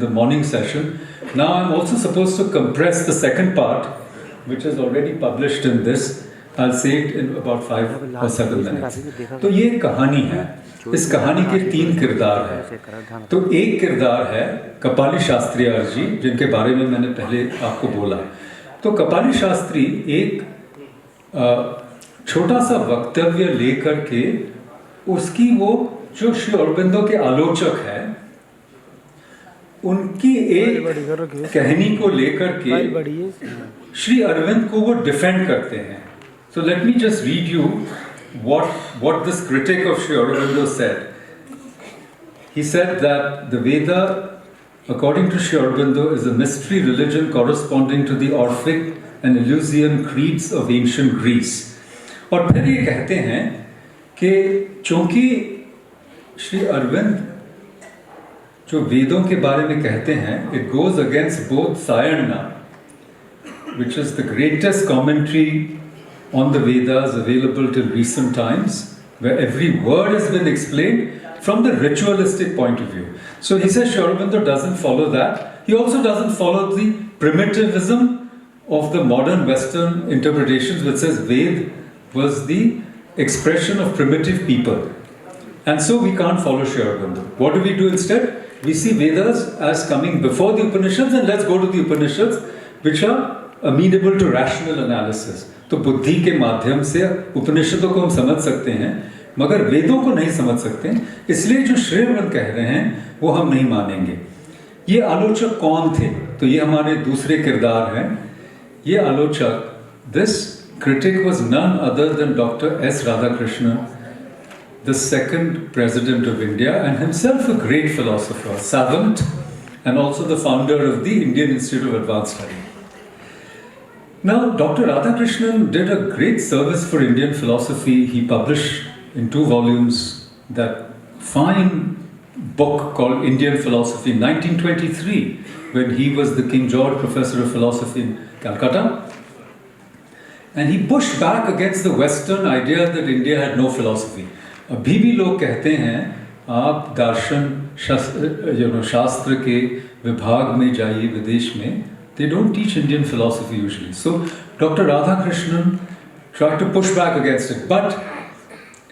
the morning session. Now I'm also supposed to compress the second part, which is already published in this. I'll say it in about 5 or 7 minutes. तो ये कहानी है. इस कहानी के 3 किरदार हैं. तो एक किरदार है कपाली शास्त्री जी, जिनके बारे में मैंने पहले आपको बोला. तो कपाली शास्त्री एक छोटा सा वक्तव्य लेकर के उसकी वो जो श्री अरबिंदो के आलोचक है उनकी एक कहानी को लेकर के श्री अरविंद को वो डिफेंड करते हैं. So let me just read you what this critic of Sri Aurobindo said. He said that the Veda, according to Sri Aurobindo, is a mystery religion corresponding to the Orphic and Eleusinian creeds of ancient Greece. और फिर ये कहते हैं कि चूंकि श्री अरविंद जो वेदों के बारे में कहते हैं, it goes against both Sayana, which is the greatest commentary on the Vedas available till recent times, where every word has been explained from the ritualistic point of view. So he says Sri Aurobindo doesn't follow that. He also doesn't follow the primitivism of the modern Western interpretations, which says Ved was the expression of primitive people. And so we can't follow Sri Aurobindo. What do we do instead? We see Vedas as coming before the Upanishads, and let's go to the Upanishads, which are amenable to rational analysis. तो बुद्धि के माध्यम से उपनिषदों को हम समझ सकते हैं, मगर वेदों को नहीं समझ सकते. इसलिए जो श्री अरविंद कह रहे हैं वो हम नहीं मानेंगे. ये आलोचक कौन थे? तो ये हमारे दूसरे किरदार हैं. ये आलोचक, this critic was none other than Dr. S. Radhakrishnan, the second president of India and himself a great philosopher, savant, and also the founder of the Indian Institute of Advanced Study. Now, Dr. Radhakrishnan did a great service for Indian philosophy. He published in 2 volumes that fine book called Indian Philosophy in 1923, when he was the King George Professor of Philosophy in Calcutta. And he pushed back against the Western idea that India had no philosophy. अभी भी लोग कहते हैं आप दर्शन शास्त्र के विभाग में जाइए विदेश में. They don't teach Indian philosophy usually. So Dr. Radhakrishnan tried to push back against it. But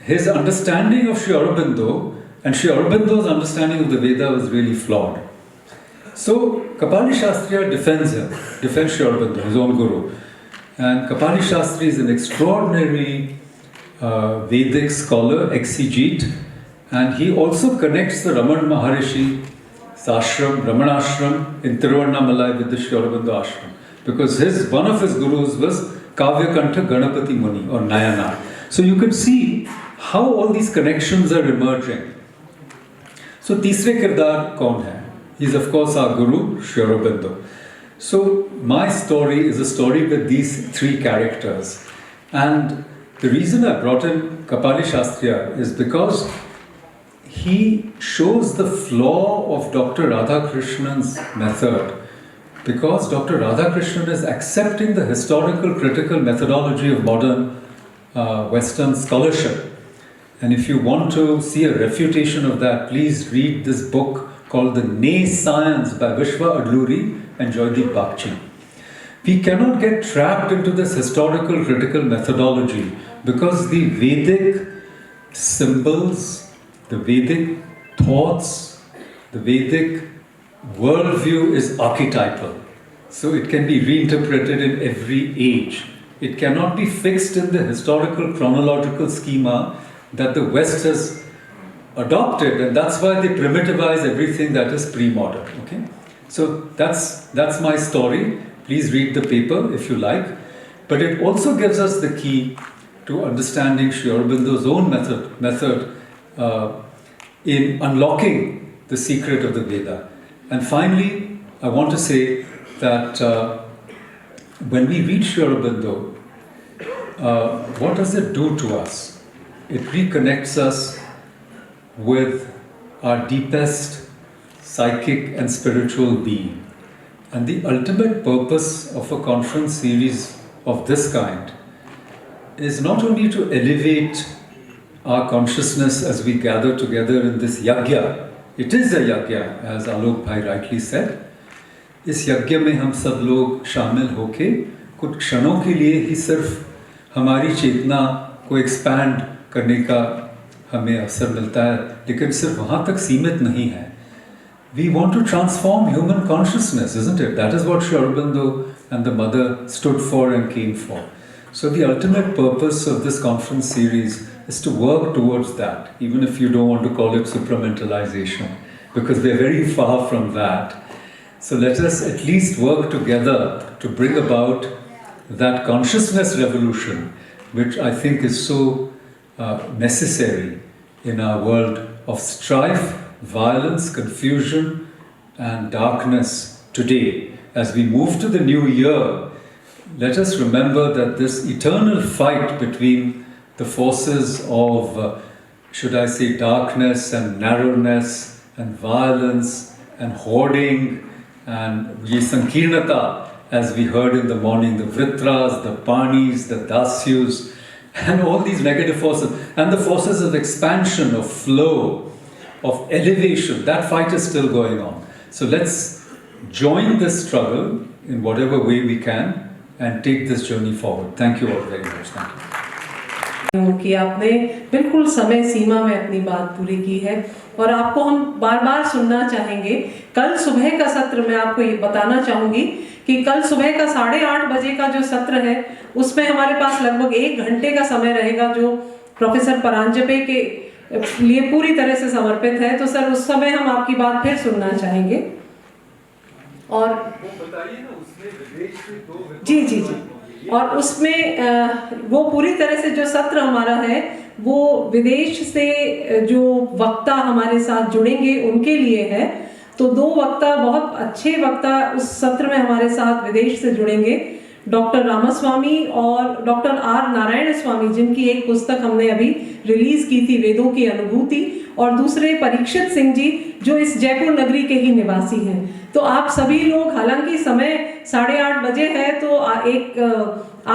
his understanding of Sri Aurobindo and Sri Aurobindo's understanding of the Veda was really flawed. So Kapali Shastri defends him, defends Sri Aurobindo, his own guru. And Kapali Shastri is an extraordinary Vedic scholar, exegete, and he also connects the Raman Maharishi ashram, Ramanashram in Tiruvannamalai with the Sri Aurobindo ashram, because one of his gurus was Kavyakantha Ganapati Muni or Nayanar. So you can see how all these connections are emerging. So तीसरे किरदार कौन है? He is of course our guru, Sri Aurobindo. So my story is a story with these 3 characters, and the reason I brought in Kapali Shastriya is because he shows the flaw of Dr. Radhakrishnan's method, because Dr. Radhakrishnan is accepting the historical critical methodology of modern Western scholarship. And if you want to see a refutation of that, please read this book called The Nay Science by Vishwa Adluri and Joydeep Bagchi. We cannot get trapped into this historical critical methodology because the Vedic symbols, the Vedic thoughts, the Vedic worldview is archetypal. So it can be reinterpreted in every age. It cannot be fixed in the historical chronological schema that the West has adopted, and that's why they primitivize everything that is pre-modern. Okay? So that's my story. Please read the paper if you like. But it also gives us the key to understanding Sri Aurobindo's own method in unlocking the secret of the Veda. And finally, I want to say that when we read Sri Aurobindo, what does it do to us? It reconnects us with our deepest psychic and spiritual being. And the ultimate purpose of a conference series of this kind is not only to elevate our consciousness as we gather together in this yagya, It is a yajna, as Alok Bhai rightly said. इस यज्ञ में हम सब लोग शामिल होके कुछ क्षणों के लिए ही सिर्फ हमारी चेतना को एक्सपैंड करने का हमें अवसर मिलता है, लेकिन सिर्फ वहाँ तक सीमित नहीं है. We want to transform human consciousness, isn't it? That is what Sri Aurobindo and the mother stood for and came for. So the ultimate purpose of this conference series is to work towards that, even if you don't want to call it supramentalization, because we are very far from that. So let us at least work together to bring about that consciousness revolution, which I think is so necessary in our world of strife, violence, confusion and darkness today. As we move to the new year, let us remember that this eternal fight between the forces of, should I say, darkness and narrowness and violence and hoarding and ye sankirnata, as we heard in the morning, the Vritras, the Panis, the Dasyus, and all these negative forces, and the forces of expansion, of flow, of elevation, that fight is still going on. So let's join this struggle in whatever way we can and take this journey forward. Thank you all very much. Thank you. कि आपने बिल्कुल समय सीमा में अपनी बात पूरी की है और आपको हम बार बार सुनना चाहेंगे. कल सुबह का सत्र मैं आपको ये बताना चाहूंगी कि कल सुबह का 8:30 बजे का जो सत्र है उसमें हमारे पास लगभग 1 घंटे का समय रहेगा जो प्रोफेसर परांजपे के लिए पूरी तरह से समर्पित है. तो सर उस समय हम आपकी बात फिर सुनना चाहेंगे. और बताइए ना उसमें विदेश से जी और उसमें वो पूरी तरह से जो सत्र हमारा है वो विदेश से जो वक्ता हमारे साथ जुड़ेंगे उनके लिए है. तो 2 वक्ता, बहुत अच्छे वक्ता उस सत्र में हमारे साथ विदेश से जुड़ेंगे. डॉक्टर रामास्वामी और डॉक्टर आर नारायण स्वामी, जिनकी एक पुस्तक हमने अभी रिलीज की थी, वेदों की अनुभूति, और दूसरे परीक्षित सिंह जी जो इस जयपुर नगरी के ही निवासी हैं. तो आप सभी लोग, हालांकि समय 8:30 बजे है, तो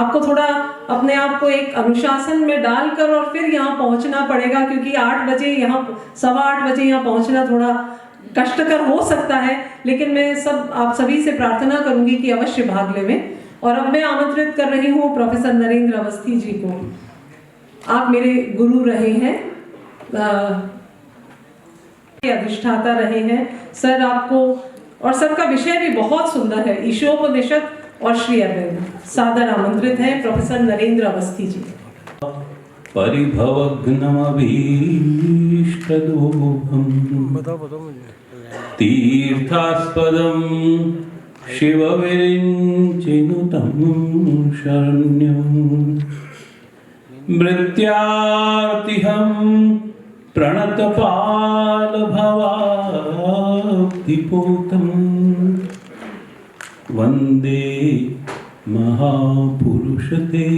आपको थोड़ा अपने आप को एक अनुशासन में डालकर और फिर यहाँ पहुँचना पड़ेगा, क्योंकि 8 बजे यहाँ 8:15 बजे यहाँ पहुँचना थोड़ा कष्टकर हो सकता है. लेकिन मैं आप सभी से प्रार्थना करूंगी कि अवश्य भाग लें. और अब मैं आमंत्रित कर रही हूँ प्रोफेसर नरेंद्र अवस्थी जी को. आप मेरे गुरु रहे हैं, अधिष्ठाता रहे हैं सर. आपको और सर का विषय भी बहुत सुंदर है, ईशोपनिषद और श्री अरविंद. सादर आमंत्रित हैं प्रोफेसर नरेंद्र अवस्थी जी. बताओ मुझे. तीर्थास्पदं शिवविरिञ्चिनुतं शरण्यं मृत्यार्तिहं प्रणतपालभवाब्धिपूतं वन्दे महापुरुषते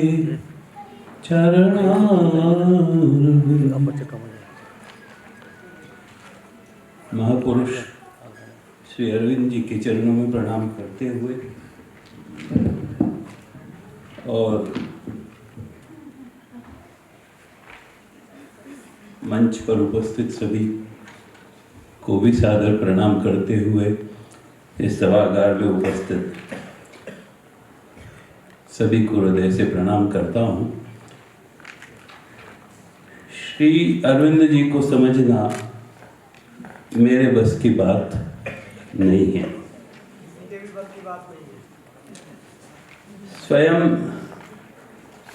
महापुरुष श्री अरविंद जी के चरणों में प्रणाम करते हुए और मंच पर उपस्थित सभी को भी सादर प्रणाम करते हुए इस सभागार में उपस्थित सभी को हृदय से प्रणाम करता हूँ. श्री अरविंद जी को समझना मेरे बस की बात नहीं है. स्वयं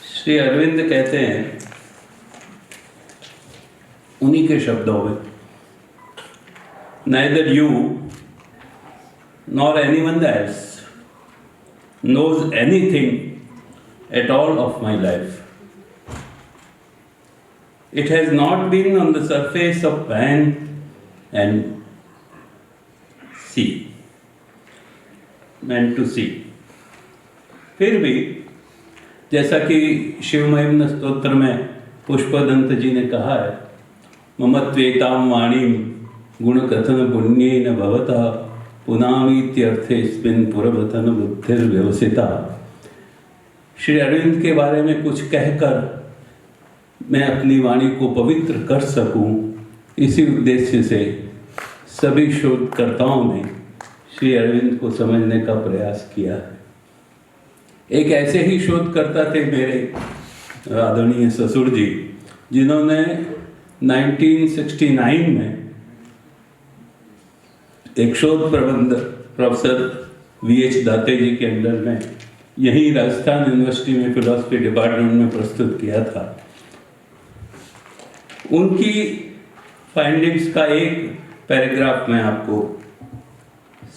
श्री अरविंद कहते हैं उन्हीं के शब्दों में, neither you nor anyone else knows anything at all of my life. It has not been on the surface of man and sea, meant to see. फिर भी जैसा कि शिव महिम्न स्तोत्र में पुष्पदंत जी ने कहा है, ममत्वेतां वाणीं गुणकथन पुण्येन भवतः पुनामीत्यर्थेऽस्मिन् पुरवतन बुद्धिर्व्यवसिता. श्री अरविंद के बारे में कुछ कहकर मैं अपनी वाणी को पवित्र कर सकूं, इसी उद्देश्य से सभी शोधकर्ताओं ने श्री अरविंद को समझने का प्रयास किया है। एक ऐसे ही शोधकर्ता थे मेरे आदरणीय ससुर जी, जिन्होंने 1969 में एक शोध प्रबंध प्रोफेसर VH दाते जी के अंडर में यहीं राजस्थान यूनिवर्सिटी में फिलॉसफी डिपार्टमेंट में प्रस्तुत किया था। उनकी फाइंडिंग्स का एक पैराग्राफ मैं आपको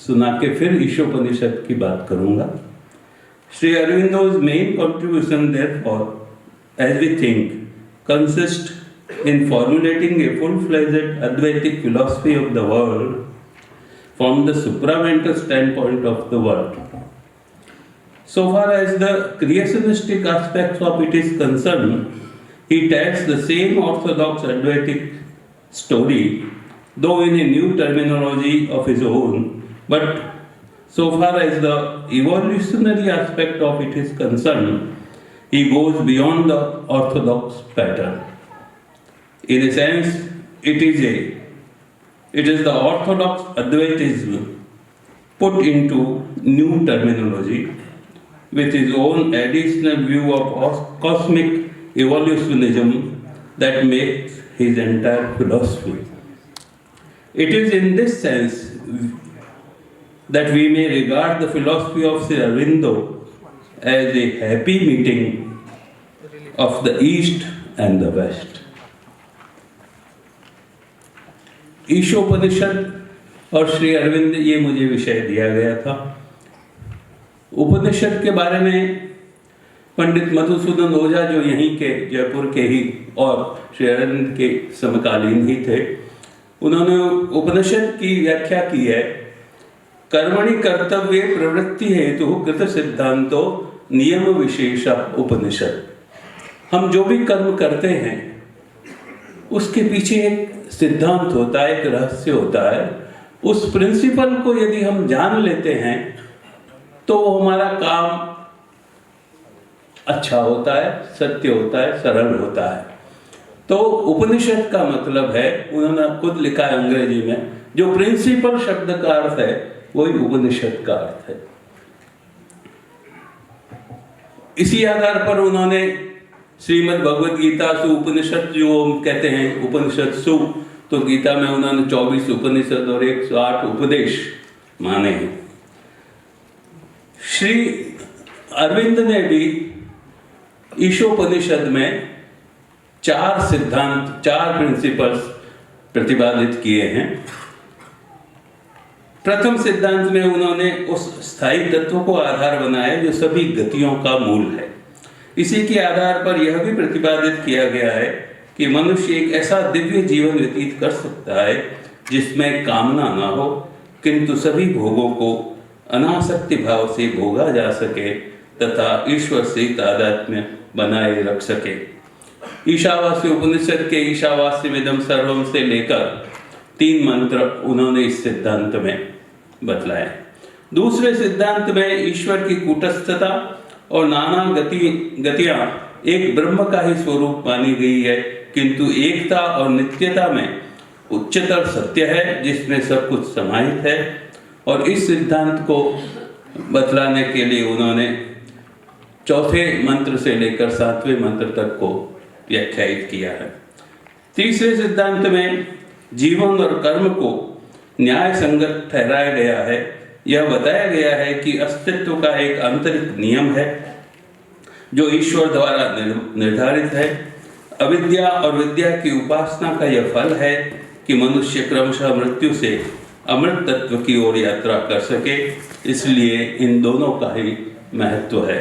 सुना के फिर ईशोपनिषद की बात करूंगा। Sri Aurobindo's main contribution, therefore, as we think, consists in formulating a full-fledged Advaitic philosophy of the world from the supramental standpoint of the world. So far as the creationistic aspects of it is concerned, he tells the same orthodox Advaitic story, though in a new terminology of his own, but so far as the evolutionary aspect of it is concerned, he goes beyond the orthodox pattern. In a sense, it is the orthodox Advaitism put into new terminology with his own additional view of cosmic evolutionism that makes his entire philosophy. It is in this sense that we may regard the philosophy of Sri Aurobindo as a happy meeting of the East and the West. Ishopanishad और श्री अरविंद, ये मुझे विषय दिया गया था। उपनिषद के बारे में पंडित मधुसूदन ओझा, जो यहीं के जयपुर के ही और श्री अरविंद के समकालीन ही थे, उन्होंने उपनिषद की व्याख्या की है, कर्मणि कर्तव्य प्रवृत्ति हेतु कृत सिद्धांतो नियम विशेष उपनिषद। हम जो भी कर्म करते हैं उसके पीछे एक सिद्धांत होता है, एक रहस्य होता है। उस प्रिंसिपल को यदि हम जान लेते हैं तो हमारा काम अच्छा होता है, सत्य होता है, सरल होता है। तो उपनिषद का मतलब है, उन्होंने खुद लिखा है अंग्रेजी में, जो प्रिंसिपल शब्द का अर्थ है वही उपनिषद का अर्थ है। इसी आधार पर उन्होंने श्रीमद् भगवद गीता सु उपनिषद, जो हम कहते हैं उपनिषद सु, तो गीता में उन्होंने 24 उपनिषद और 108 उपदेश माने हैं। श्री अरविंद ने भी ईशोपनिषद में 4 सिद्धांत, 4 प्रिंसिपल्स प्रतिपादित किए हैं। प्रथम सिद्धांत में उन्होंने उस स्थायी तत्व को आधार बनाया जो सभी गतियों का मूल है। इसी के आधार पर यह भी प्रतिपादित किया गया है कि मनुष्य एक ऐसा दिव्य जीवन व्यतीत कर सकता है जिसमें कामना ना हो, किंतु सभी भोगों को अनासक्ति भाव से भोगा जा सके तथा ईश्वर से तादात्म्य बनाए रख सके। ईशावास्य उपनिषद के ईशावास्यमिदं सर्वम से लेकर 3 मंत्र उन्होंने इस सिद्धांत में बतलाए। दूसरे सिद्धांत में ईश्वर की कूटस्थता और नाना गतियां एक ब्रह्म का ही स्वरूप मानी गई है, किंतु एकता और नित्यता में उच्चतर सत्य है जिसमें सब कुछ समाहित है। और इस सिद्धांत को बतलाने के लिए उन्होंने 4थे मंत्र से लेकर 7वें मंत्र तक को व्याख्यायित किया है। तीसरे सिद्धांत में जीवन और कर्म को न्याय संगत ठहराया गया है। यह बताया गया है कि अस्तित्व का एक आंतरिक नियम है जो ईश्वर द्वारा निर्धारित है। अविद्या और विद्या की उपासना का यह फल है कि मनुष्य क्रमशः मृत्यु से अमृत तत्व की ओर यात्रा कर सके, इसलिए इन दोनों का ही महत्व है।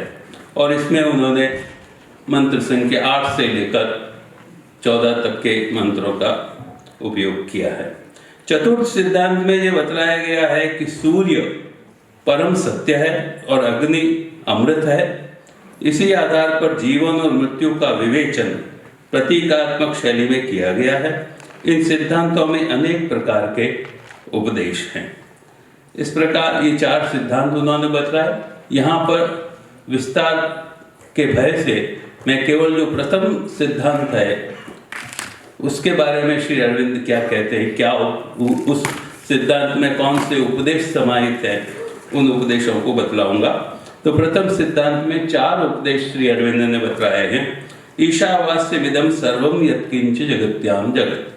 और इसमें उन्होंने मंत्र संख्या 8 से लेकर 14 तक के मंत्रों का उपयोग किया है। चतुर्थ सिद्धांत में यह बतलाया गया है कि सूर्य परम सत्य है और अग्नि अमृत है। इसी आधार पर जीवन और मृत्यु का विवेचन प्रतीकात्मक शैली में किया गया है। इन सिद्धांतों में अनेक प्रकार के उपदेश हैं। इस प्रकार ये 4 सिद्धांत उन्होंने बतलाए। यहाँ पर विस्तार के भय से मैं केवल जो प्रथम सिद्धांत है उसके बारे में श्री अरविंद क्या कहते हैं, क्या उस सिद्धांत में कौन से उपदेश समाहित हैं उन उपदेशों को बतलाऊंगा। तो प्रथम सिद्धांत में 4 उपदेश श्री अरविंद ने बतलाए हैं। ईशावास्यमिदं सर्वं यत्किंच जगत्याम जगत,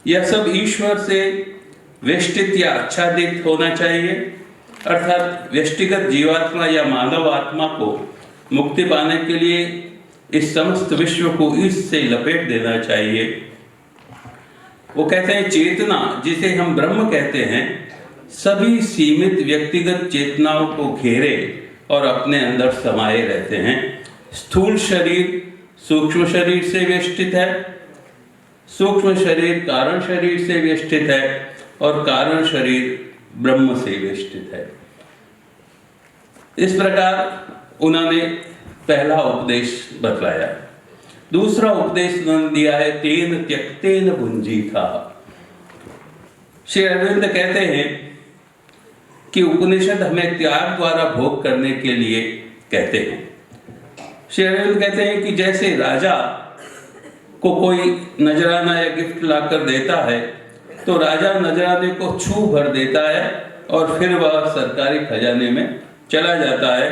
यह सब ईश्वर से वेष्टित या आच्छादित होना चाहिए, अर्थात व्यष्टिगत जीवात्मा या मानव आत्मा को मुक्ति पाने के लिए इस समस्त विश्व को इससे लपेट देना चाहिए। वो कहते हैं चेतना, जिसे हम ब्रह्म कहते हैं, सभी सीमित व्यक्तिगत चेतनाओं को घेरे और अपने अंदर समाये रहते हैं। स्थूल शरीर सूक्ष्म शरीर से वेष्टित है, सूक्ष्म शरीर कारण शरीर से वेष्टित है और कारण शरीर ब्रह्म से वेष्टित है। इस प्रकार उन्होंने पहला उपदेश बतलाया। दूसरा उपदेश उन्होंने दिया है तेन त्यक्तेन भुंजीथा। श्री अरविंद कहते हैं कि उपनिषद हमें त्याग द्वारा भोग करने के लिए कहते हैं। श्री अरविंद कहते हैं कि जैसे राजा को कोई नजराना या गिफ्ट लाकर देता है तो राजा नजराने को छू भर देता है और फिर वह सरकारी खजाने में चला जाता है।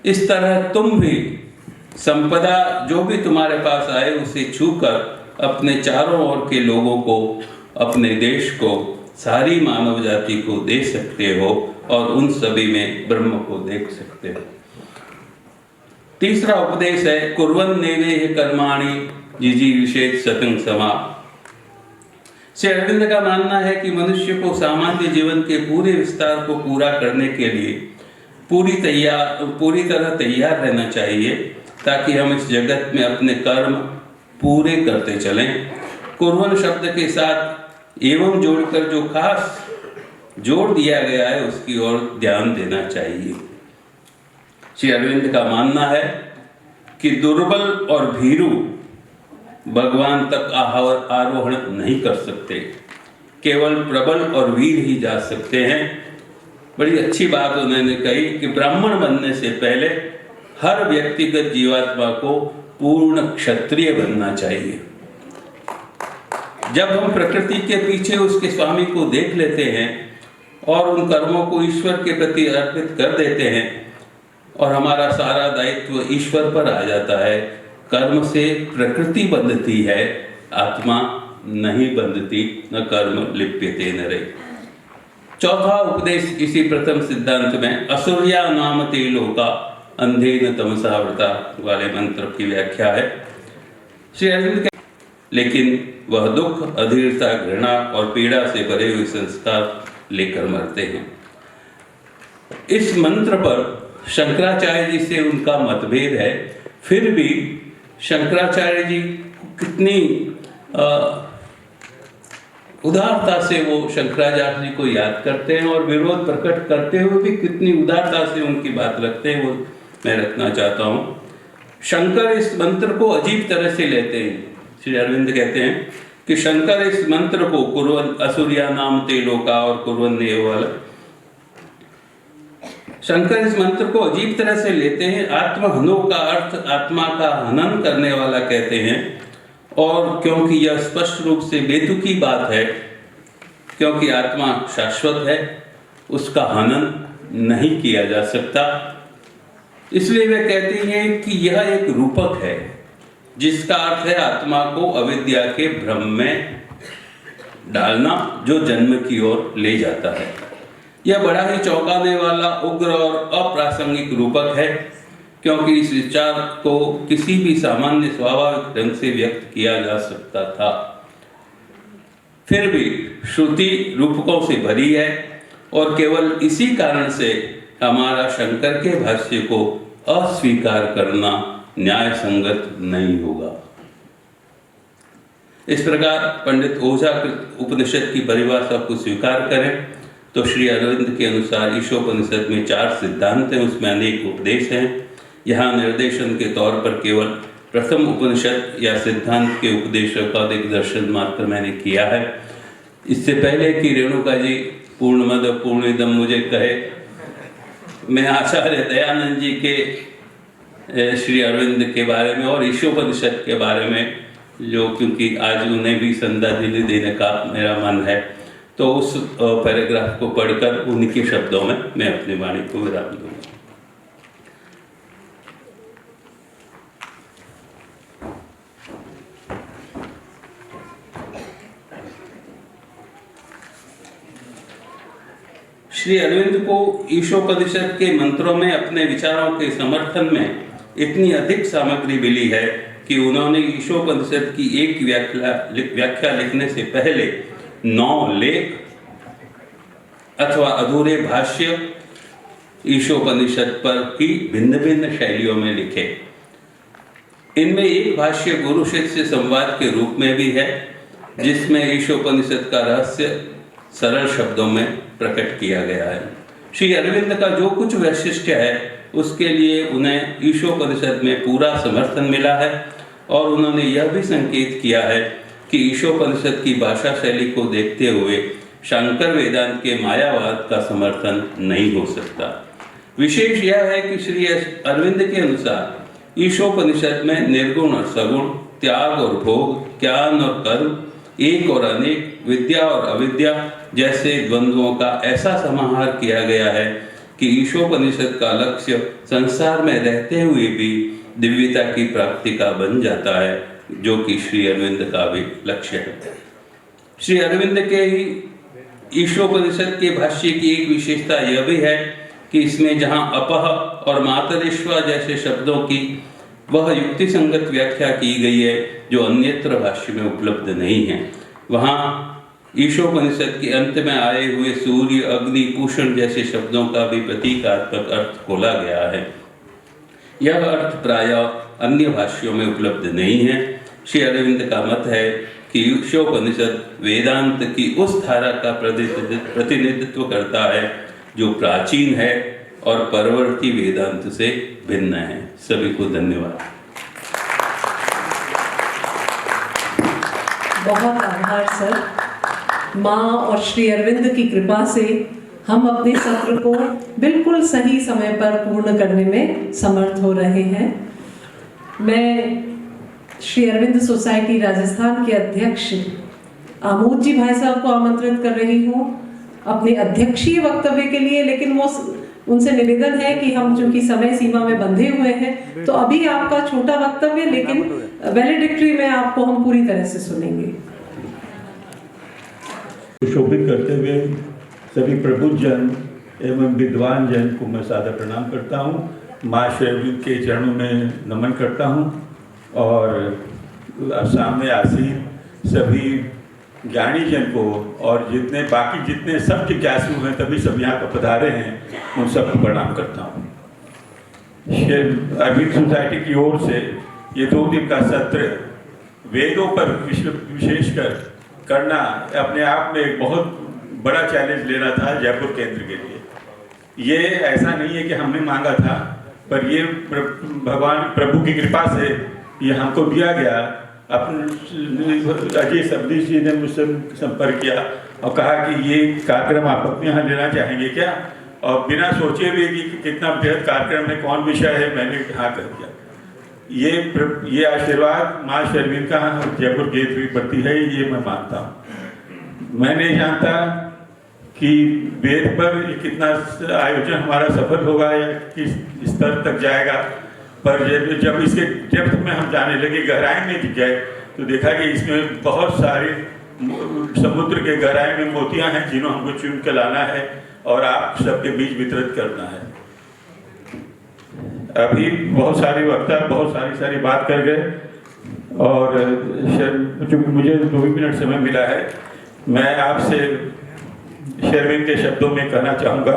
इस तरह तुम भी संपदा जो भी तुम्हारे पास आए उसे छूकर अपने चारों ओर के लोगों को, अपने देश को, सारी मानव जाति को दे सकते हो और उन सभी में ब्रह्म को देख सकते हो। तीसरा उपदेश है कुर्वन् नैवेह कर्माणि जिजीविषेत् शतं समा। श्री अरविंद का मानना है कि मनुष्य को सामान्य जीवन के पूरे विस्तार को पूरा करने के लिए पूरी तरह तैयार रहना चाहिए, ताकि हम इस जगत में अपने कर्म पूरे करते चलें। कुर्वन् शब्द के साथ एवं जोड़कर जो खास जोड़ दिया गया है उसकी ओर ध्यान देना चाहिए। श्री अरविंद का मानना है कि दुर्बल और भीरू भगवान तक आरोहण नहीं कर सकते, केवल प्रबल और वीर ही जा सकते हैं। बड़ी अच्छी बात उन्होंने कही कि ब्राह्मण बनने से पहले हर व्यक्तिगत जीवात्मा को पूर्ण क्षत्रिय बनना चाहिए। जब हम प्रकृति के पीछे उसके स्वामी को देख लेते हैं और उन कर्मों को ईश्वर के प्रति अर्पित कर देते हैं और हमारा सारा दायित्व ईश्वर पर आ जाता है, कर्म से प्रकृति बंधती है, आत्मा नहीं बंधती, न कर्म लिप्यते नरे। चौथा उपदेश इसी प्रथम सिद्धांत में असुर्या नाम ते लोका अंधेन तमसा व्रता वाले मंत्र की व्याख्या है। श्री अरविंद लेकिन वह दुख, अधीरता, घृणा और पीड़ा से भरे हुए संस्कार लेकर मरते हैं। इस मंत्र पर शंकराचार्य जी से उनका मतभेद है, फिर भी शंकराचार्य जी कितनी उदारता से वो शंकराचार्य जी को याद करते हैं और विरोध प्रकट करते हुए भी कितनी उदारता से उनकी बात रखते हैं, वो मैं रखना चाहता हूँ। शंकर इस मंत्र को अजीब तरह से लेते हैं। श्री अरविंद कहते हैं कि शंकर इस मंत्र को कुर्वन् असुर्या नाम ते लोका और कुर्वन् एव वाला, शंकर इस मंत्र को अजीब तरह से लेते हैं। आत्महनो का अर्थ आत्मा का हनन करने वाला कहते हैं, और क्योंकि यह स्पष्ट रूप से बेतुकी बात है, क्योंकि आत्मा शाश्वत है, उसका हनन नहीं किया जा सकता, इसलिए वे कहते हैं कि यह एक रूपक है, जिसका अर्थ है आत्मा को अविद्या के भ्रम में डालना, जो जन्म की ओर ले जाता है। यह बड़ा ही चौंकाने वाला, उग्र और अप्रासंगिक रूपक है, क्योंकि इस विचार को किसी भी सामान्य स्वाभाविक ढंग से व्यक्त किया जा सकता था। फिर भी श्रुति रूपकों से भरी है और केवल इसी कारण से हमारा शंकर के भाष्य को अस्वीकार करना न्याय संगत नहीं होगा। इस प्रकार पंडित ओझा उपनिषद की परिभाषा को स्वीकार करें तो श्री अरविंद के अनुसार ईशोपनिषद में 4 सिद्धांत हैं, उसमें अनेक उपदेश हैं। यहाँ निर्देशन के तौर पर केवल प्रथम उपनिषद या सिद्धांत के उपदेशों का दिग्दर्शन मात्र मैंने किया है। इससे पहले कि रेणुका जी पूर्णमद पूर्णमिदं मुझे कहे, मैं आचार्य दयानंद जी के श्री अरविंद के बारे में और ईशोपनिषद के बारे में, जो क्योंकि आज उन्हें भी श्रद्धांजलि देने का मेरा मन है, तो उस पैराग्राफ को पढ़कर उनके शब्दों में मैं अपनी वाणी को विराम दूंगा। श्री अरविंद को ईशोपनिषद के मंत्रों में अपने विचारों के समर्थन में इतनी अधिक सामग्री मिली है कि उन्होंने ईशोपनिषद की एक व्याख्या लिखने से पहले 9 लेख अथवा अधूरे भाष्य ईशोपनिषद पर ही भिन्न भिन्न शैलियों में लिखे। इनमें एक भाष्य गुरु शिष्य संवाद के रूप में भी है, जिसमें ईशोपनिषद का रहस्य सरल शब्दों में प्रकट किया गया है। श्री अरविंद का जो कुछ वैशिष्ट्य है उसके लिए उन्हें ईशोपनिषद में पूरा समर्थन मिला है, और उन्होंने यह भी संकेत किया है कि ईशोपनिषद की भाषा शैली को देखते हुए शांकर वेदांत के मायावाद का समर्थन नहीं हो सकता। विशेष यह है कि श्री अरविंद के अनुसार ईशोपनिषद में निर्गुण और सगुण, त्याग और भोग, ज्ञान और कर्म, एक और अनेक, विद्या और अविद्या जैसे द्वंद्वों का ऐसा समाहार किया गया है कि ईशोपनिषद का लक्ष्य संसार में रहते हुए भी दिव्यता की प्राप्ति का बन जाता है, जो कि श्री अरविंद का भी लक्ष्य है। श्री अरविंद के ही ईशोपनिषद के भाष्य की एक विशेषता यह भी है कि इसमें जहाँ अपह और मातरिश्वा जैसे शब्दों की वह युक्ति संगत व्याख्या की गई है जो अन्यत्र भाष्य में उपलब्ध नहीं है, वहाँ ईशोपनिषद के अंत में आए हुए सूर्य, अग्नि, पूषण जैसे शब्दों का भी प्रतीकात्मक अर्थ खोला गया है। यह अर्थ प्रायः अन्य भाष्यों में उपलब्ध नहीं है। श्री अरविंद का मत है कि ईशोपनिषद वेदांत की उस धारा का प्रतिनिधित्व करता है जो प्राचीन है और परवर्ती वेदांत से भिन्न है। सभी को धन्यवाद। बहुत आभार सर। माँ और श्री अरविंद की कृपा से हम अपने सत्र को बिल्कुल सही समय पर पूर्ण करने में समर्थ हो रहे हैं। मैं श्री अरविंद सोसाइटी राजस्थान के अध्यक्ष आमोद जी भाई साहब को आमंत्रित कर रही हूँ अपने अध्यक्षीय वक्तव्य के लिए, लेकिन वो उनसे निवेदन है कि हम चूंकि समय सीमा में बंधे हुए हैं तो अभी आपका छोटा वक्तव्य, लेकिन वैलिडिक्टरी में आपको हम पूरी तरह से सुनेंगे। शोभित करते हुए सभी प्रबुद्ध जन एवं विद्वान जन को मैं सादर प्रणाम करता हूँ। माँ श्री अरविंद के चरणों में नमन करता हूँ और सामने आसीन सभी ज्ञानी जन को और जितने सब जिज्ञासु हैं तभी सब यहाँ पर पधारे हैं, उन सबको प्रणाम करता हूँ। श्री अरविंद सोसाइटी की ओर से ये 2 दिन का सत्र वेदों पर विशेषकर करना अपने आप में एक बहुत बड़ा चैलेंज लेना था जयपुर केंद्र के लिए। ये ऐसा नहीं है कि हमने मांगा था, पर ये भगवान प्रभु की कृपा से ये हमको दिया गया। अजय सबदीश जी ने मुझसे संपर्क किया और कहा कि ये कार्यक्रम आप अपने यहाँ लेना चाहेंगे क्या, और बिना सोचे भी कि कितना बृहद कार्यक्रम है, कौन विषय है, मैंने हाँ कर दिया। ये आशीर्वाद माँ श्री अरविंद का जयपुर केंद्र की प्रति है, ये मैं मानता हूँ। मैं नहीं जानता कि वेद पर कितना आयोजन हमारा सफल होगा या किस स्तर तक जाएगा, पर जब इसके डेप्थ में हम जाने लगे, गहराई में गए, तो देखा कि इसमें बहुत सारे समुद्र के गहराई में मोतियां हैं जिन्हों हमको चुन के लाना है और आप सबके बीच वितरित करना है। अभी बहुत सारे वक्ता बहुत सारी बात कर गए और चूँकि मुझे 2 मिनट समय मिला है, मैं आपसे श्री अरविंद के शब्दों में कहना चाहूँगा,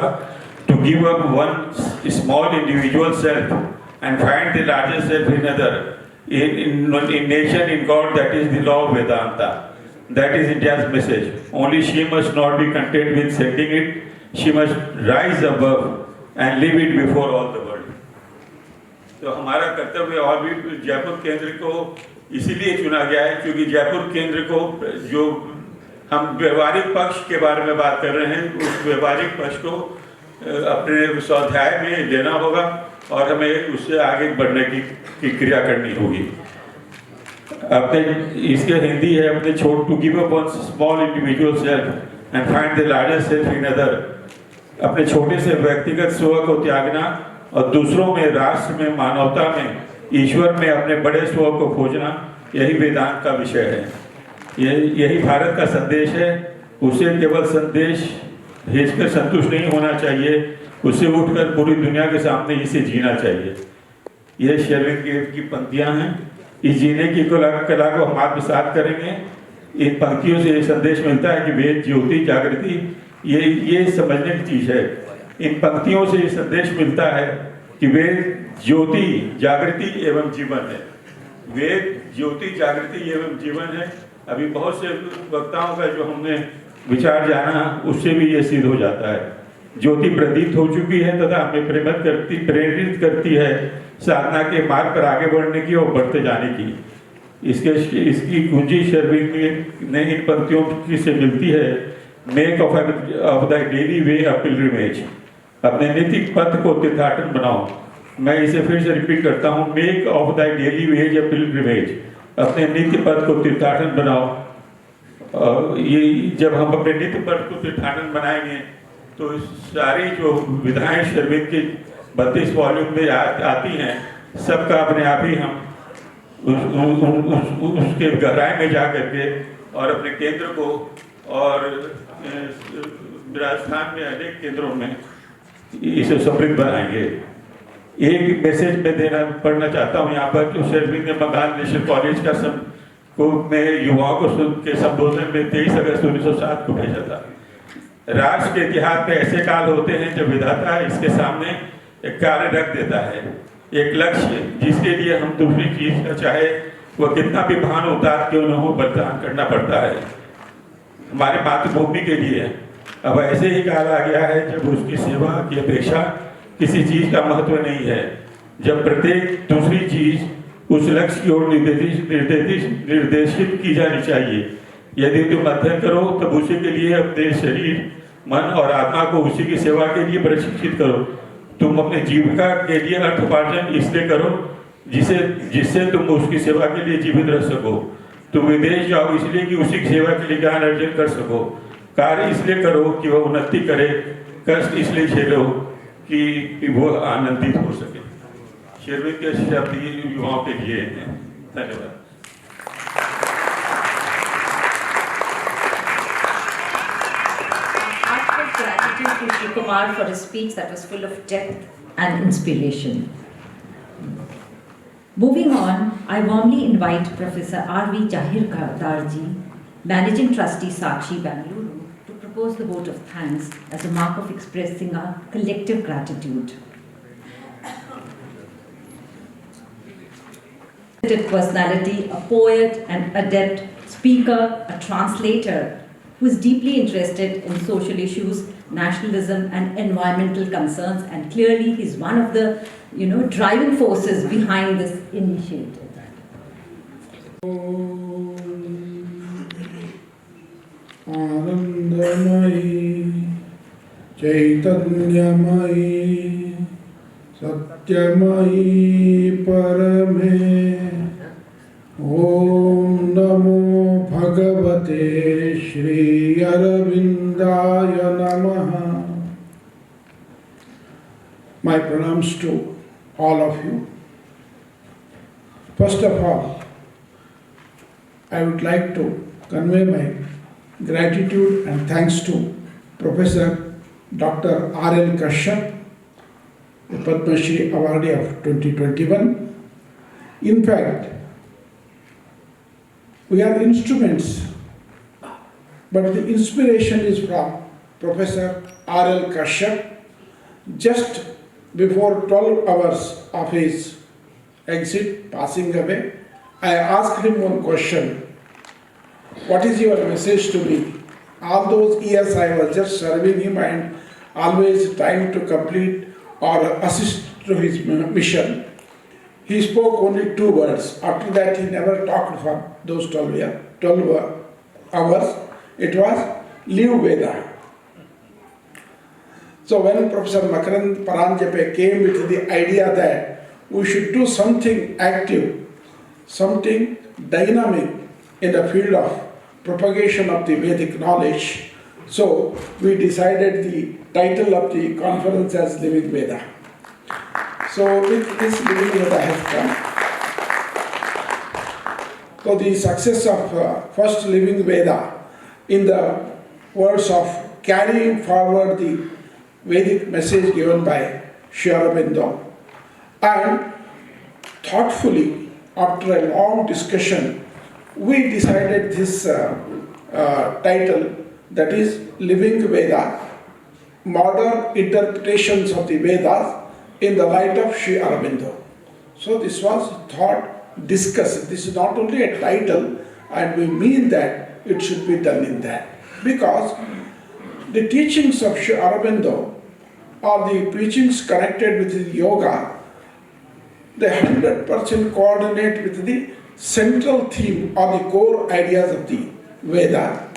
to give up one small individual self and find the larger self in other, in nation, in God, that is the law of Vedanta. That is India's message. Only she must not be content with sending it, she must rise above and leave it before all the world. तो हमारा कर्तव्य और भी जयपुर केंद्र को इसीलिए चुना गया है क्योंकि जयपुर केंद्र को जो हम व्यवहारिक पक्ष के बारे में बात कर रहे हैं, उस व्यवहारिक पक्ष को अपने स्वाध्याय में लेना होगा और हमें उससे आगे बढ़ने की क्रिया करनी होगी। अपने इसके हिंदी है, अपने छोट to give up one small individual self and find the larger self in other. अपने छोटे से व्यक्तिगत स्व को त्यागना और दूसरों में, राष्ट्र में, मानवता में, ईश्वर में अपने बड़े स्व को खोजना, यही वेदांत का विषय है। यही भारत का संदेश है। उसे केवल संदेश भेजकर संतुष्ट नहीं होना चाहिए, उससे उठकर पूरी दुनिया के सामने इसे जीना चाहिए। ये शेरविन की पंक्तियां हैं। इस जीने की कला को हम आत्मसात करेंगे। इन पंक्तियों से ये संदेश मिलता है कि वेद, ज्योति, जागृति ये समझने की चीज है। इन पंक्तियों से ये संदेश मिलता है कि वेद, ज्योति, जागृति एवं जीवन है। वेद, ज्योति, जागृति एवं जीवन है। अभी बहुत से वक्ताओं का जो हमने विचार जाना, उससे भी ये सिद्ध हो जाता है। ज्योति प्रदीप्त हो चुकी है तथा हमें प्रेरित करती है साधना के मार्ग पर आगे बढ़ने की और बढ़ते जाने की। इसकी कुंजी शेरविन ने इन पंक्तियों से मिलती है। Make of the daily way a pilgrimage, अपने नित्य पथ को तीर्थाटन बनाओ। मैं इसे फिर से रिपीट करता हूँ, make of the daily veg a pilgrimage, अपने नित्य पथ को तीर्थाटन बनाओ। ये जब हम अपने नित्य पथ को तीर्थाटन बनाएंगे तो सारी जो विधाएं शेरविन की 32 वॉल्यूम में आती हैं, सबका अपने आप ही हम उसके गहराई में जा करके और अपने केंद्र को और राजस्थान में अनेक केंद्रों में इसे समृद्ध बनाएंगे। एक मैसेज में पढ़ना चाहता हूँ यहाँ पर, जो शेरविन ने बंगाल नेशनल कॉलेज का में युवाओं को के संबोधन में 23 अगस्त 1907 को भेजा था। राष्ट्र के इतिहास में ऐसे काल होते हैं जब विधाता इसके सामने एक कार्य रख देता है, एक लक्ष्य जिसके लिए हम दूसरी चीज का, चाहे वह कितना भी भान उतार क्यों न हो, बलिदान करना पड़ता है हमारे मातृभूमि के लिए। अब ऐसे ही काल आ गया है जब उसकी सेवा की अपेक्षा किसी चीज का महत्व नहीं है, जब प्रत्येक दूसरी चीज उस लक्ष्य की ओर निर्देशित की जानी चाहिए। यदि तुम अध्ययन करो तब उसी के लिए अपने शरीर, मन और आत्मा को उसी की सेवा के लिए प्रशिक्षित करो। तुम अपने जीविका के लिए अर्थोपार्जन इसलिए करो जिससे तुम उसकी सेवा के लिए जीवित रह सको। तुम विदेश जाओ इसलिए कि उसी की सेवा के लिए ज्ञान अर्जन कर सको। कार्य इसलिए करो कि वह उन्नति करे, कष्ट इसलिए झेलो कि वह आनंदित हो सके। शेरविन के शब्द युवाओं के लिए हैं। धन्यवाद। Gratitude to Shri Kumar for his speech that was full of depth and inspiration. Moving on, I warmly invite Professor R.V. Jagirdar-ji, Managing Trustee Sakshi Bengaluru, to propose the vote of thanks as a mark of expressing our collective gratitude. Personality, a poet, an adept speaker, a translator, who is deeply interested in social issues, nationalism and environmental concerns, and clearly he's one of the driving forces behind this initiative. Anandamayi Chaitanyamayi Satyamayi Parame Om Namo Bhagavate Shri Arvindaya Namaha. My pranams to all of you. First of all, I would like to convey my gratitude and thanks to Professor Dr. R.L. Kashyap, the Padma Shri Awardee of 2021. In fact, we are instruments, but the inspiration is from Professor R.L. Kashyap. Just before 12 hours of his exit, passing away, I asked him one question. What is your message to me? All those years I was just serving him and always trying to complete or assist to his mission. He spoke only 2 words. After that, he never talked for those 12 hours. It was, leave Veda. So when Professor Makarand Paranjape came with the idea that we should do something active, something dynamic in the field of propagation of the Vedic knowledge, So we decided the title of the conference as Living Veda. So with this Living Veda has come. So the success of first Living Veda in the words of carrying forward the Vedic message given by Sri Aurobindo, and thoughtfully, after a long discussion, we decided this title, that is Living Veda, Modern Interpretations of the Vedas in the Light of Sri Aurobindo. So this was thought, discussed. This is not only a title, and we mean that it should be done in that. Because the teachings of Sri Aurobindo or the preachings connected with the yoga, they 100% coordinate with the central theme or the core ideas of the Veda.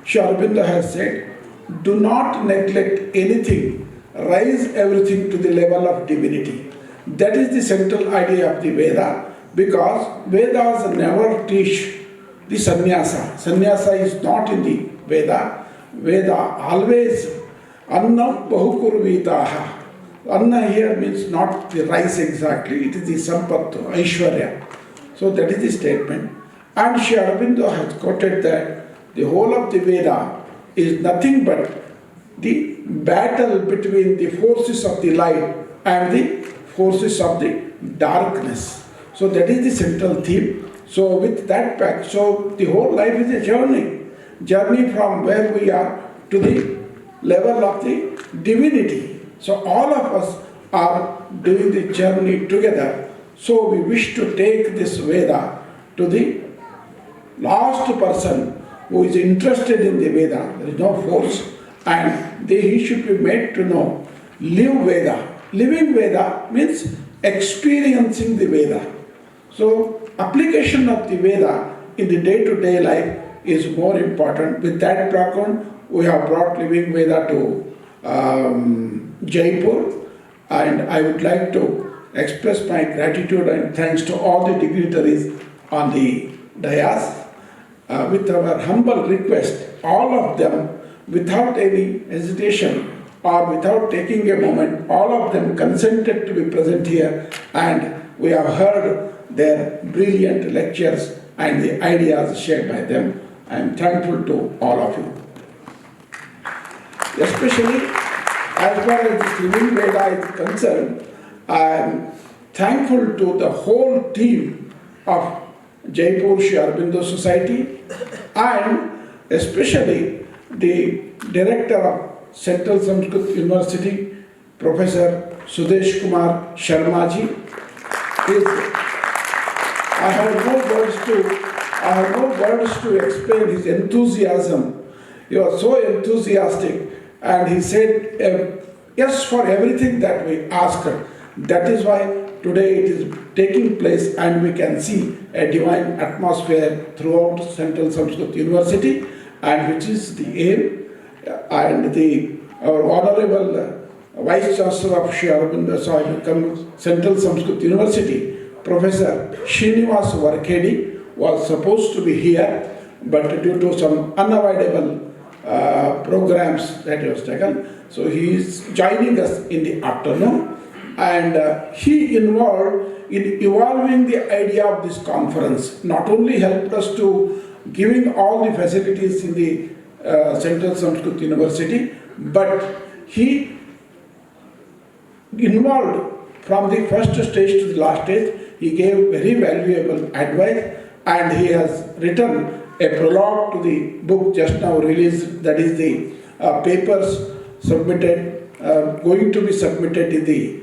Sri Aurobindo has said, do not neglect anything, raise everything to the level of divinity. That is the central idea of the Veda, because Vedas never teach the sannyasa. Sannyasa is not in the Veda. Veda always annam bahukurvitaha. Anna here means not the rice exactly, it is the sampattu, aishwarya. So that is the statement. And Sri Aurobindo has quoted that the whole of the Veda is nothing but the battle between the forces of the light and the forces of the darkness. So that is the central theme. So with that fact, so the whole life is a journey from where we are to the level of the divinity. So all of us are doing the journey together. So we wish to take this Veda to the last person who is interested in the Veda. There is no force, and he should be made to know. Live Veda. Living Veda means experiencing the Veda. So application of the Veda in the day-to-day life is more important. With that background, we have brought Living Veda to Jaipur, and I would like to express my gratitude and thanks to all the dignitaries on the dais. With our humble request, all of them, without any hesitation or without taking a moment, all of them consented to be present here, and we have heard their brilliant lectures and the ideas shared by them. I am thankful to all of you. Especially as far as this Living Veda is concerned, I am thankful to the whole team of Jaipur Sri Aurobindo Society, and especially the director of Central Sanskrit University, Professor Sudesh Kumar Sharma ji. I have no words to explain his enthusiasm. He was so enthusiastic, and he said yes for everything that we asked. That is why today it is taking place, and we can see a divine atmosphere throughout Central Sanskrit University, and which is the aim. And our Honorable Vice Chancellor of Sri Aurobindo Central Sanskrit University, Professor Srinivas Varkhedi, was supposed to be here, but due to some unavoidable programs that he was taken, so he is joining us in the afternoon. And he involved in evolving the idea of this conference, not only helped us to giving all the facilities in the Central Sanskrit University, but he involved from the first stage to the last stage. He gave very valuable advice, and he has written a prologue to the book just now released, that is the papers submitted, going to be submitted in the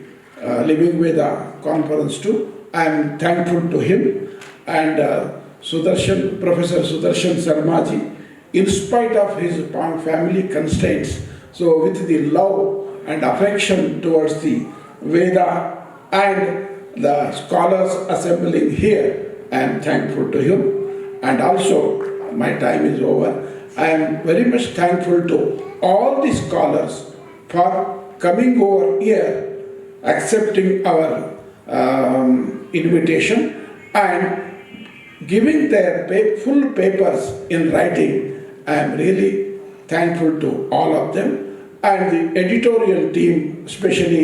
Living Veda conference too. I am thankful to him, and Professor Sudarshan Sarmaji, in spite of his family constraints, so with the love and affection towards the Veda and the scholars assembling here, I am thankful to him. And also, my time is over, I am very much thankful to all the scholars for coming over here, accepting our invitation and giving their full papers in writing. I am really thankful to all of them, and the editorial team, especially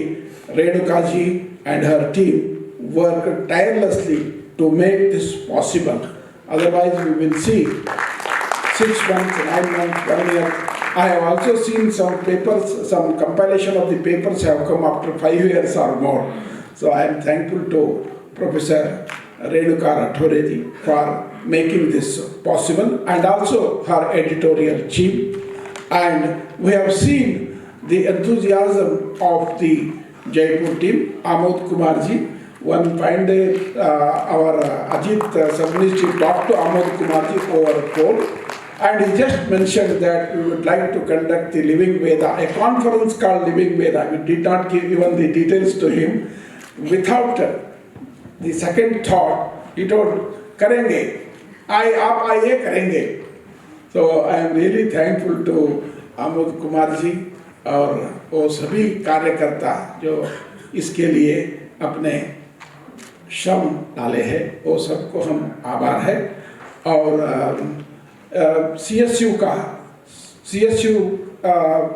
Renuka ji and her team, worked tirelessly to make this possible. Otherwise, we will see 6 months, 9 months, 1 year. I have also seen some papers, some compilation of the papers have come after 5 years or more. So I am thankful to Professor Renuka Rathore for making this possible, and also her editorial team. And we have seen the enthusiasm of the Jaipur team, Amod Kumar ji. One fine day, our Ajit Sabnis talked to Amod Kumar ji over a phone, and he just mentioned that we would like to conduct the Living Veda, a conference called Living Veda. We did not give even the details to him. Without the second thought, he told, "Karenge, आप आइए करेंगे." So I am really thankful to Amod Kumar ji और वो सभी कार्यकर्ता जो इसके लिए अपने श्रम डाले हैं, वो सबको हम आभार है। और CSU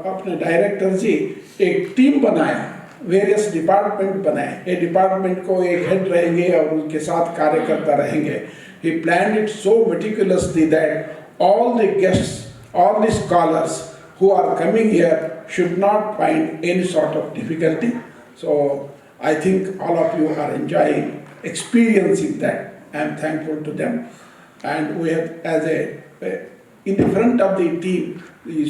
अपने डायरेक्टर जी एक टीम बनाया, वेरियस डिपार्टमेंट बनाए, ये डिपार्टमेंट को एक हेड रहेंगे और उनके साथ कार्यकर्ता रहेंगे। He planned it so meticulously that all the guests, all the scholars who are coming here should not find any sort of difficulty. So I think all of you are enjoying experiencing that. I am thankful to them. And we have, in the front of the team, the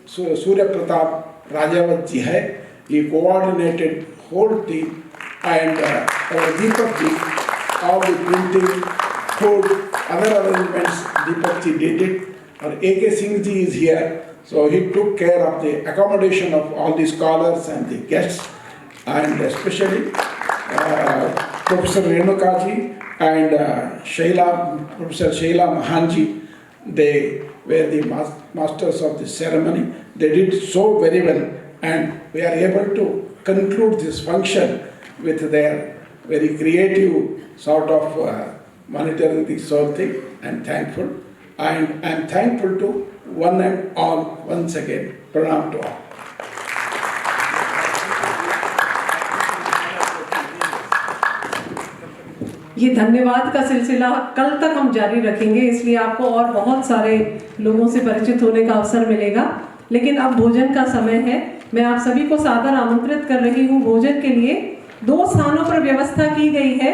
Surya Pratap Rajavat ji hai. He coordinated whole team, and our Deepak ji, all the printing, food, other arrangements, Deepak ji did it. Or A.K. Singh ji is here, so he took care of the accommodation of all the scholars and the guests, and especially Professor Renuka ji and Professor Shaila Mahan ji. They were the masters of the ceremony. They did so very well, and we are able to conclude this function with their very creative sort of monitoring this whole thing. I'm thankful, and I'm thankful to one and all once again. Pranam to all. ये धन्यवाद का सिलसिला कल तक हम जारी रखेंगे, इसलिए आपको और बहुत सारे लोगों से परिचित होने का अवसर मिलेगा। लेकिन अब भोजन का समय है। मैं आप सभी को सादर आमंत्रित कर रही हूँ भोजन के लिए। 2 स्थानों पर व्यवस्था की गई है।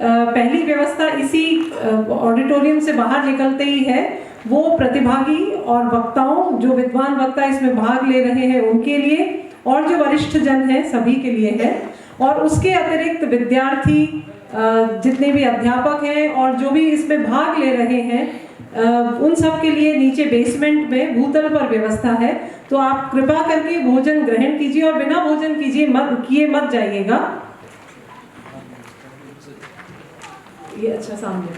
पहली व्यवस्था इसी ऑडिटोरियम से बाहर निकलते ही है, वो प्रतिभागी और वक्ताओं, जो विद्वान वक्ता इसमें भाग ले रहे हैं उनके लिए, और जो वरिष्ठ जन हैं सभी के लिए है। और उसके अतिरिक्त विद्यार्थी, जितने भी अध्यापक हैं और जो भी इसमें भाग ले रहे हैं, उन सब के लिए नीचे बेसमेंट में भूतल पर व्यवस्था है। तो आप कृपा करके भोजन ग्रहण कीजिए और बिना भोजन किए मत जाइएगा। ये अच्छा सामने।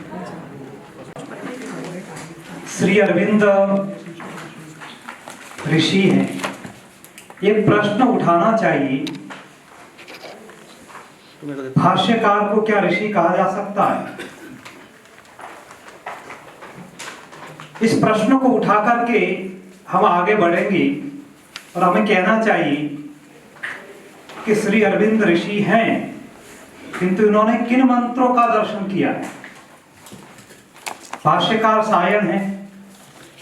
श्री अरविंद ऋषि हैं। एक प्रश्न उठाना चाहिए, भाष्यकार को क्या ऋषि कहा जा सकता है? इस प्रश्न को उठा करके हम आगे बढ़ेंगे और हमें कहना चाहिए कि श्री अरविंद ऋषि हैं, किंतु इन्होंने किन मंत्रों का दर्शन किया है? भाष्यकार सायन है,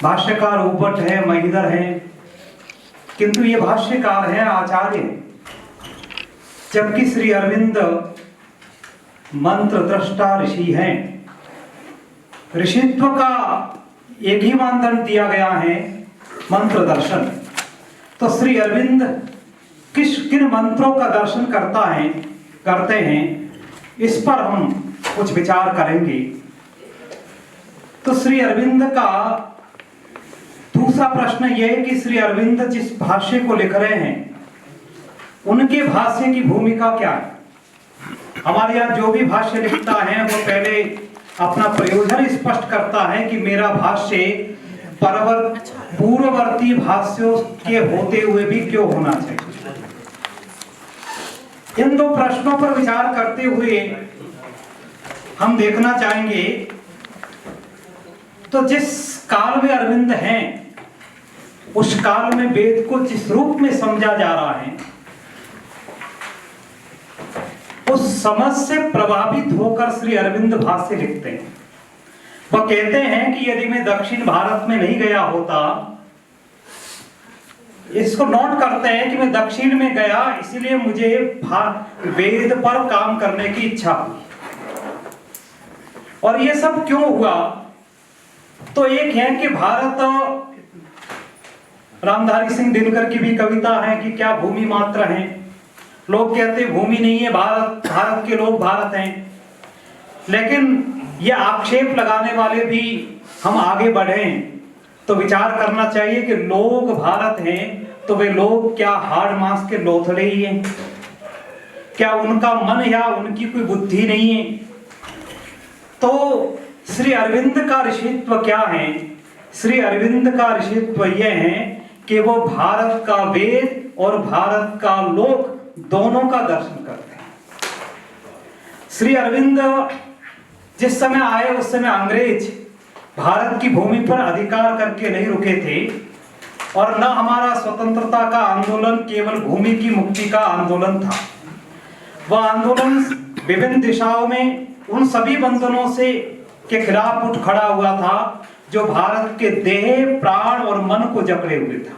भाष्यकार उपट है, महिधर है, किंतु ये भाष्यकार हैं, आचार्य हैं। जबकि श्री अरविंद मंत्र दृष्टा ऋषि हैं। ऋषित्व का एक ही मानदंड दिया गया है, मंत्र दर्शन। तो श्री अरविंद किन मंत्रों का दर्शन करते हैं, इस पर हम कुछ विचार करेंगे। तो श्री अरविंद का दूसरा प्रश्न यह है कि श्री अरविंद जिस भाष्य को लिख रहे हैं, उनके भाष्य की भूमिका क्या है? हमारे यहाँ जो भी भाष्य लिखता है वो पहले अपना प्रयोजन स्पष्ट करता है कि मेरा भाष्य पूर्ववर्ती भाष्यों के होते हुए भी क्यों होना चाहिए। इन 2 प्रश्नों पर विचार करते हुए हम देखना चाहेंगे, तो जिस काल में अरविंद हैं उस काल में वेद को जिस रूप में समझा जा रहा है, उस समझ से प्रभावित होकर श्री अरविंद भाष्य लिखते हैं। वह कहते हैं कि यदि मैं दक्षिण भारत में नहीं गया होता, इसको नोट करते हैं कि मैं दक्षिण में गया इसलिए मुझे वेद पर काम करने की इच्छा हुई। और ये सब क्यों हुआ? तो एक है कि भारत, रामधारी सिंह दिनकर की भी कविता है कि क्या भूमि मात्र है। लोग कहते हैं भूमि नहीं है भारत, भारत के लोग भारत हैं। लेकिन ये आक्षेप लगाने वाले भी हम आगे बढ़े तो विचार करना चाहिए कि लोग भारत हैं तो वे लोग क्या हाड़ मांस के लोथड़े ही हैं? क्या उनका मन या उनकी कोई बुद्धि नहीं है? तो श्री अरविंद का ऋषित्व क्या है? श्री अरविंद का ऋषित्व यह है कि वो भारत का वेद और भारत का लोक दोनों का दर्शन करते हैं। श्री अरविंद जिस समय आए उस समय अंग्रेज भारत की भूमि पर अधिकार करके नहीं रुके थे, और न हमारा स्वतंत्रता का आंदोलन केवल भूमि की मुक्ति का आंदोलन था। वह आंदोलन विभिन्न दिशाओं में उन सभी बंधनों से के खिलाफ उठ खड़ा हुआ था जो भारत के देह, प्राण और मन को जकड़े हुए था,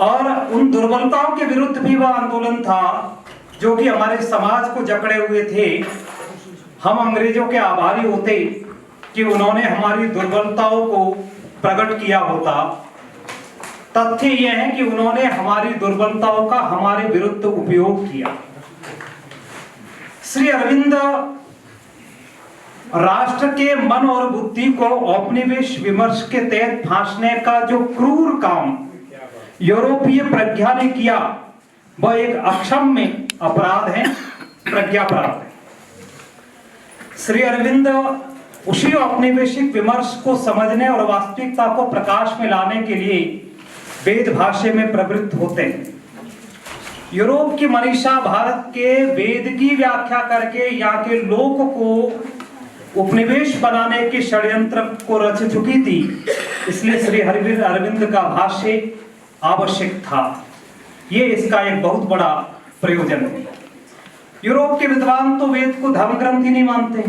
और उन दुर्बलताओं के विरुद्ध भी वह आंदोलन था जो कि हमारे समाज को जकड़े हुए थे। हम अंग्रेजों के आभारी होते कि उन्होंने हमारी दुर्बलताओं को प्रकट किया होता। तथ्य यह है कि उन्होंने हमारी दुर्बलताओं का हमारे विरुद्ध उपयोग किया। श्री अरविंद राष्ट्र के मन और बुद्धि को औपनिवेश विमर्श के तहत फांसने का जो क्रूर काम यूरोपीय प्रज्ञा ने किया, वह एक अक्षम्य अपराध है, प्रज्ञापराध है। श्री अरविंद उसी औपनिवेशिक विमर्श को समझने और वास्तविकता को प्रकाश में लाने के लिए वेद भाष्य में प्रवृत्त होते हैं। यूरोप की मनीषा भारत के वेद की व्याख्या करके यहाँ के लोक को उपनिवेश बनाने के षड्यंत्र को रच चुकी थी, इसलिए श्री अरविंद का भाष्य आवश्यक था। ये इसका एक बहुत बड़ा प्रयोजन है। यूरोप के विद्वान तो वेद को धर्म ग्रंथ ही नहीं मानते।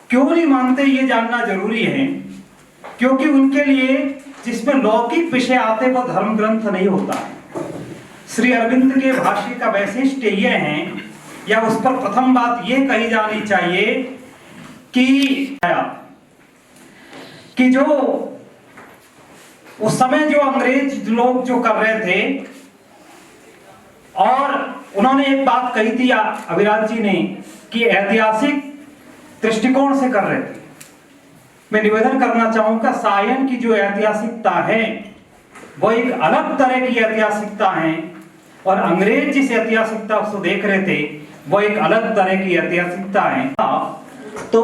क्यों नहीं मानते ये जानना जरूरी है, क्योंकि उनके लिए जिसमें लौकिक विषय आते वो धर्म ग्रंथ नहीं होता है। श्री अरविंद के भाष्य का वैशिष्ट्य यह है, या उस पर प्रथम बात यह कही जानी चाहिए कि जो उस समय जो अंग्रेज लोग जो कर रहे थे, और उन्होंने एक बात कही थी अभिराज जी ने कि ऐतिहासिक दृष्टिकोण से कर रहे थे। मैं निवेदन करना चाहूंगा, सायन की जो ऐतिहासिकता है वो एक अलग तरह की ऐतिहासिकता है, और अंग्रेज जिस ऐतिहासिकता को देख रहे थे वो एक अलग तरह की ऐतिहासिकता है। तो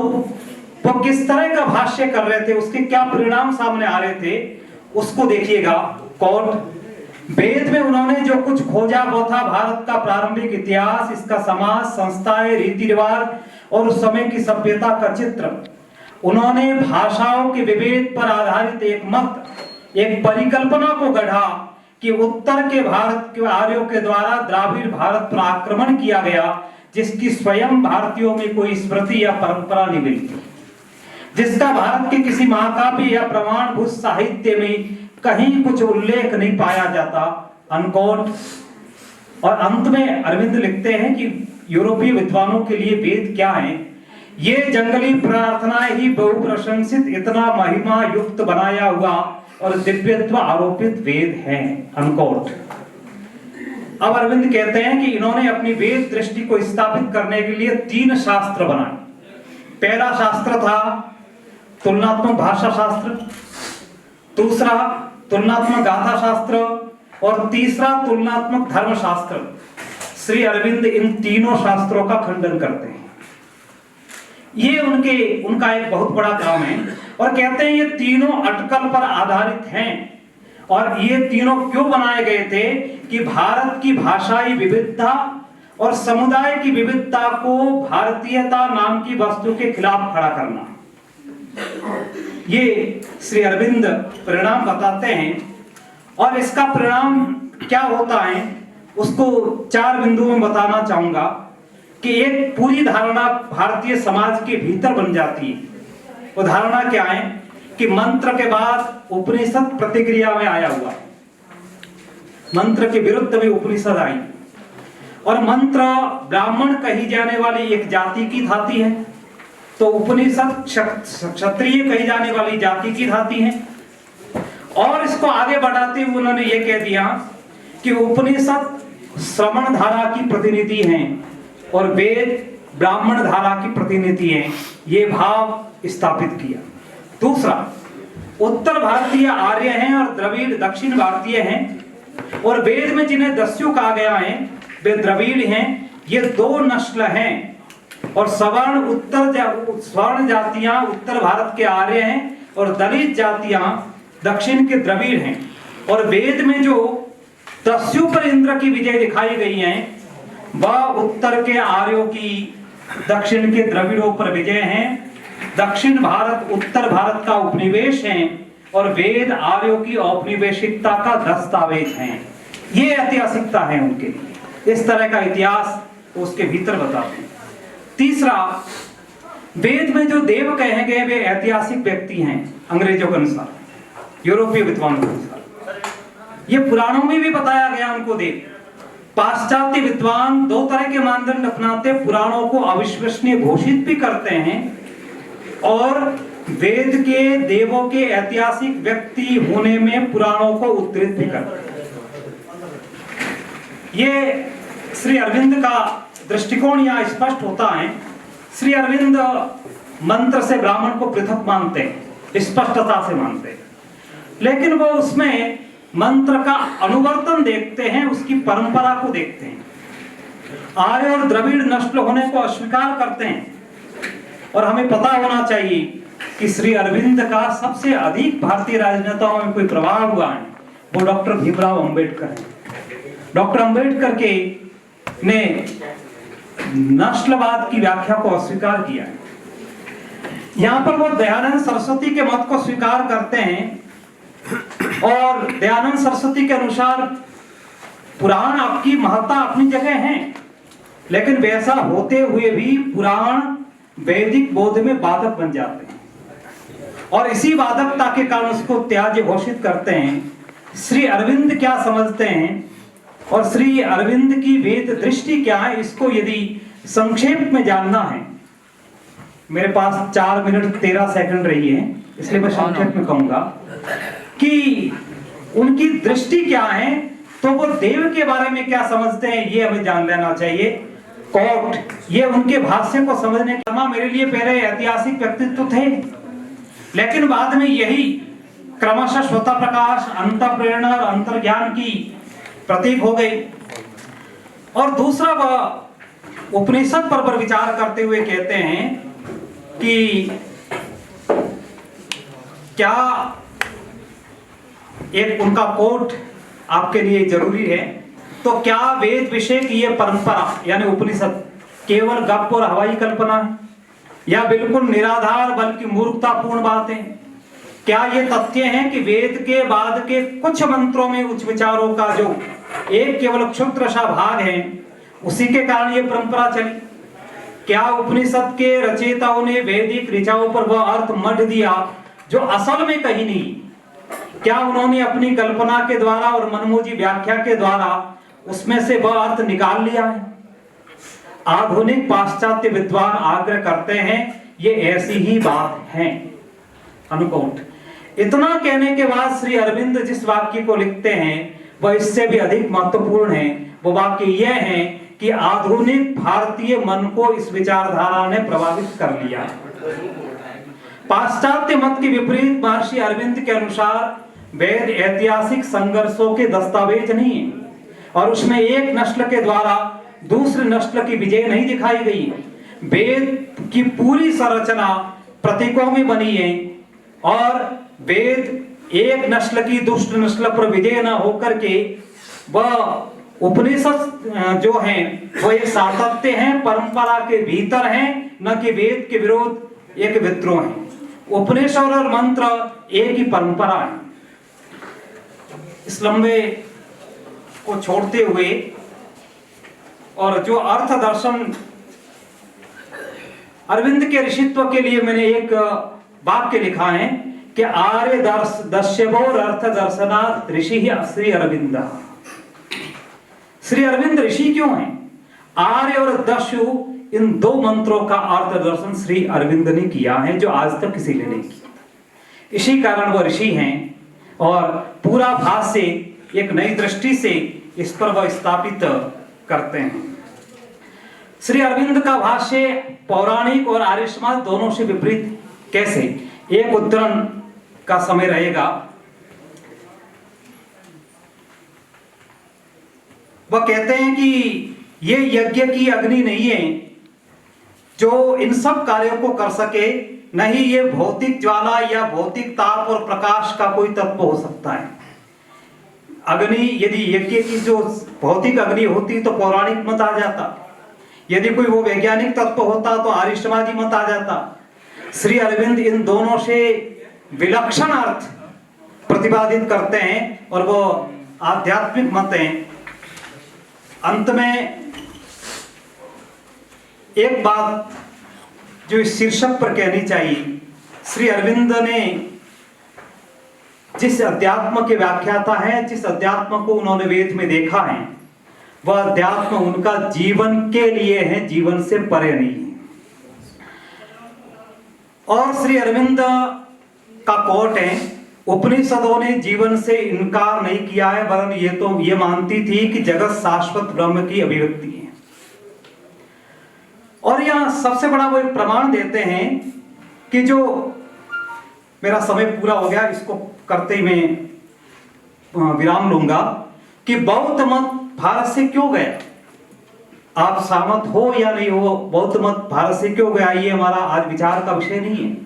वो किस तरह का भाष्य कर रहे थे, उसके क्या परिणाम सामने आ रहे थे, उसको देखिएगा। कोट वेद में उन्होंने जो कुछ खोजा वो था भारत का प्रारंभिक इतिहास, इसका समाज, संस्थाएं, रीति रिवाज और उस समय की सभ्यता का चित्र। उन्होंने भाषाओं के विभेद पर आधारित एक मत, एक परिकल्पना को गढ़ा कि उत्तर के भारत के आर्यों के द्वारा द्राविड़ भारत पर आक्रमण किया गया, जिसकी स्वयं भारतीयों में कोई स्मृति या परंपरा नहीं मिलती, जिसका भारत के किसी महाकाव्य या प्रमाणभूत साहित्य में कहीं कुछ उल्लेख नहीं पाया जाता। अनकोट। और अंत में अरविंद लिखते हैं कि यूरोपीय विद्वानों के लिए वेद क्या है? ये जंगली प्रार्थनाएं ही बहुप्रशंसित, इतना महिमा युक्त बनाया हुआ और दिव्यत्व आरोपित वेद है। अनकोट। अब अरविंद कहते हैं कि इन्होंने अपनी वेद दृष्टि को स्थापित करने के लिए 3 शास्त्र बनाए। पहला शास्त्र था तुलनात्मक भाषा शास्त्र, दूसरा तुलनात्मक गाथा शास्त्र, और तीसरा तुलनात्मक धर्म शास्त्र। श्री अरविंद इन तीनों शास्त्रों का खंडन करते हैं। ये उनका एक बहुत बड़ा काम है, और कहते हैं ये तीनों अटकल पर आधारित हैं। और ये तीनों क्यों बनाए गए थे कि भारत की भाषाई विविधता और समुदाय की विविधता को भारतीयता नाम की वस्तु के खिलाफ खड़ा करना। ये श्री अरविंद परिणाम बताते हैं, और इसका परिणाम क्या होता है उसको 4 बिंदुओं में बताना चाहूंगा कि एक पूरी धारणा भारतीय समाज के भीतर बन जाती है। वो धारणा क्या है कि मंत्र के बाद उपनिषद प्रतिक्रिया में आया हुआ, मंत्र के विरुद्ध में उपनिषद आई, और मंत्र ब्राह्मण कही जाने वाली एक जाति की धाती है, तो उपनिषद क्षत्रिय कही जाने वाली जाति की धाती है। और इसको आगे बढ़ाते हुए उन्होंने ये कह दिया कि उपनिषद श्रवण धारा की प्रतिनिधि हैं और वेद ब्राह्मण धारा की प्रतिनिधि हैं, ये भाव स्थापित किया। दूसरा, उत्तर भारतीय आर्य हैं और द्रविड़ दक्षिण भारतीय हैं, और वेद में जिन्हें दस्यु कहा गया है वे द्रविड़ हैं। ये 2 नस्ल हैं, और स्वर्ण जातियां उत्तर भारत के आर्य हैं और दलित जातियां दक्षिण के द्रविड़ हैं। और वेद में जो दस्यु पर इंद्र की विजय दिखाई गई है वह उत्तर के आर्यों की दक्षिण के द्रविड़ों पर विजय है। दक्षिण भारत उत्तर भारत का उपनिवेश है और वेद आर्यों की औपनिवेशिकता का दस्तावेज है। ये ऐतिहासिकता है उनके लिए, इस तरह का इतिहास उसके भीतर बताते हैं। तीसरा, वेद में जो देव कहे गए वे ऐतिहासिक व्यक्ति हैं अंग्रेजों के अनुसार, यूरोपीय विद्वानों के अनुसार। ये पुराणों में भी बताया गया उनको देव। पाश्चात्य विद्वान 2 तरह के मानदंड अपनाते, पुराणों को अविश्वसनीय घोषित भी करते हैं और वेद के देवों के ऐतिहासिक व्यक्ति होने में पुराणों को उद्धृत भी करते हैं। ये श्री अरविंद का दृष्टिकोण यहाँ स्पष्ट होता है। श्री अरविंद मंत्र से ब्राह्मण को पृथक मानते हैं, स्पष्टता से मानते हैं, लेकिन वो उसमें मंत्र का अनुवर्तन देखते हैं, उसकी परंपरा को देखते हैं। आर्य और द्रविड़ नस्ल होने को अस्वीकार करते हैं। और हमें पता होना चाहिए कि श्री अरविंद का सबसे अधिक भारतीय राजनेताओं में कोई प्रभाव हुआ है वो डॉक्टर भीमराव अंबेडकर है। डॉक्टर अंबेडकर के ने नस्लवाद की व्याख्या को अस्वीकार किया है। यहाँ पर वो दयानंद सरस्वती के मत को स्वीकार करते हैं, और दयानंद सरस्वती के अनुसार पुराण आपकी महत्ता अपनी जगह है, लेकिन वैसा होते हुए भी पुराण वैदिक बोध में बाधक बन जाते हैं, और इसी बाधकता के कारण उसको त्याज्य घोषित करते हैं। श्री अरविंद क्या समझते हैं और श्री अरविंद की वेद दृष्टि क्या है, इसको यदि संक्षेप में जानना है, मेरे पास 4 मिनट 13 सेकंड रही है, इसलिए मैं संक्षेप में कहूंगा कि उनकी दृष्टि क्या है, तो वो देव के बारे में क्या समझते हैं ये हमें जान लेना चाहिए। कोट, ये उनके भाष्य को समझने का मेरे लिए पहले ऐतिहासिक व्यक्तित्व थे, लेकिन बाद में यही क्रमशः स्वतः प्रकाश, अंतःप्रेरणा और अंतर्ज्ञान की प्रतीक हो गई। और दूसरा, वह उपनिषद पर विचार करते हुए कहते हैं कि क्या, एक उनका कोट आपके लिए जरूरी है, तो क्या वेद विषय की यह परंपरा यानी उपनिषद केवल गप और हवाई कल्पना है या बिल्कुल निराधार बल्कि मूर्खतापूर्ण बात है? क्या ये तथ्य है कि वेद के बाद के कुछ मंत्रों में उच्च विचारों का जो एक केवल क्षुद्र सा भाग है उसी के कारण ये परंपरा चली? क्या उपनिषद के रचयिताओं ने वैदिक ऋचाओं पर वह अर्थ मढ़ दिया जो असल में कहीं नहीं? क्या उन्होंने अपनी कल्पना के द्वारा और मनमोजी व्याख्या के द्वारा उसमें से वह अर्थ निकाल लिया है? आधुनिक पाश्चात्य विद्वान आग्रह करते हैं ये ऐसी ही बात है। अनुकोट। इतना कहने के बाद श्री अरविंद जिस वाक्य को लिखते हैं वह इससे भी अधिक महत्वपूर्ण है। वो वाक्य यह है कि आधुनिक भारतीय मन को इस विचारधारा ने प्रभावित कर लिया। पाश्चात्य मत के विपरीत महर्षि अरविंद के अनुसार वेद ऐतिहासिक संघर्षों के दस्तावेज नहीं है और उसमें एक नस्ल के द्वारा दूसरे नस्ल की विजय नहीं दिखाई गई। वेद की पूरी संरचना प्रतीकों में बनी है और वेद एक नस्ल की दुष्ट नस्ल पर विजय न होकर के वह उपनिषद जो है वो एक सातत्य है, परंपरा के भीतर है, न कि वेद के विरोध एक विद्रोह है। उपनिषद और मंत्र एक ही परंपरा है। इस लंबे को छोड़ते हुए और जो अर्थ दर्शन अरविंद के ऋषित्व के लिए मैंने एक वाक्य लिखा है कि आर्य दस्यवोर अर्थ दर्शनात् ऋषि ही श्री अरविंद। श्री अरविंद ऋषि क्यों हैं? आर्य और दस्यु इन दो मंत्रों का अर्थ दर्शन श्री अरविंद ने किया है, जो आज तक किसी ने नहीं किया। इसी कारण वह ऋषि हैं और पूरा भाष्य एक नई दृष्टि से इस पर वह स्थापित करते हैं। श्री अरविंद का भाष्य पौराणिक और आर्य समाज दोनों से विपरीत कैसे? एक उद्धरण का समय रहेगा। वह कहते हैं कि ये यज्ञ की अग्नि नहीं है जो इन सब कार्यों को कर सके, नहीं ये भौतिक ज्वाला या भौतिक ताप और प्रकाश का कोई तत्व हो सकता है। अग्नि यदि यज्ञ की जो भौतिक अग्नि होती तो पौराणिक मत आ जाता, यदि कोई वो वैज्ञानिक तत्व होता तो आर्य समाजी मत आ जाता। श्री अरविंद इन दोनों से विलक्षण अर्थ प्रतिपादित करते हैं और वो आध्यात्मिक मत हैं। अंत में एक बात जो इस शीर्षक पर कहनी चाहिए, श्री अरविंद ने जिस अध्यात्म के व्याख्याता है, जिस अध्यात्म को उन्होंने वेद में देखा है, वह अध्यात्म उनका जीवन के लिए है, जीवन से परे नहीं है। और श्री अरविंद का कोट है, उपनिषदों ने जीवन से इनकार नहीं किया है, वरन ये मानती थी कि जगत शाश्वत ब्रह्म की अभिव्यक्ति है। और यहां सबसे बड़ा वो एक प्रमाण देते हैं कि जो मेरा समय पूरा हो गया, इसको करते ही मैं विराम लूंगा कि बौद्ध मत भारत से क्यों गया। आप सहमत हो या नहीं हो, बौद्ध मत भारत से क्यों गया, ये हमारा आज विचार का विषय नहीं है।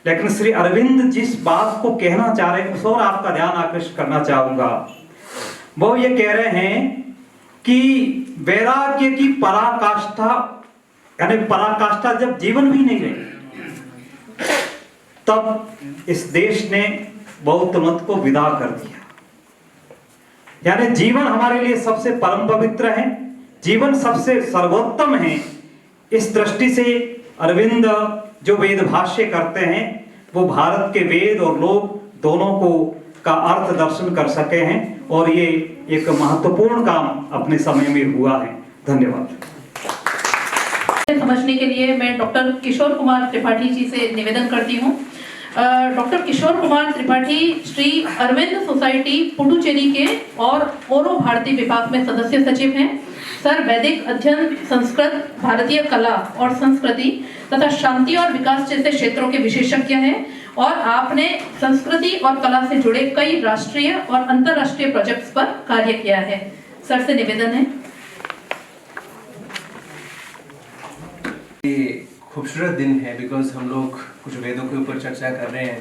लेकिन श्री अरविंद जिस बात को कहना चाह रहे हैं उस और आपका ध्यान आकर्षित करना चाहूंगा। वो ये कह रहे हैं कि वैराग्य की पराकाष्ठा, यानी पराकाष्ठा जब जीवन भी नहीं रहे, तब इस देश ने बौद्ध मत को विदा कर दिया। यानी जीवन हमारे लिए सबसे परम पवित्र है, जीवन सबसे सर्वोत्तम है। इस दृष्टि से अरविंद जो वेद भाष्य करते हैं वो भारत के वेद और लोग दोनों को का अर्थ दर्शन कर सके हैं, और ये एक महत्वपूर्ण काम अपने समय में हुआ है। धन्यवाद। समझने के लिए मैं डॉक्टर किशोर कुमार त्रिपाठी जी से निवेदन करती हूँ। डॉक्टर किशोर कुमार त्रिपाठी श्री अरविंद सोसाइटी पुडुचेरी के और ओरो भारती विभाग में सदस्य सचिव हैं। सर वैदिक अध्ययन, संस्कृत, भारतीय कला और संस्कृति तथा शांति और विकास जैसे क्षेत्रों के विशेषज्ञ हैं, और आपने संस्कृति और कला से जुड़े कई राष्ट्रीय और अंतर्राष्ट्रीय प्रोजेक्ट्स पर कार्य किया है। सर से निवेदन है। ये खूबसूरत दिन है बिकॉज हम लोग कुछ वेदों के ऊपर चर्चा कर रहे हैं।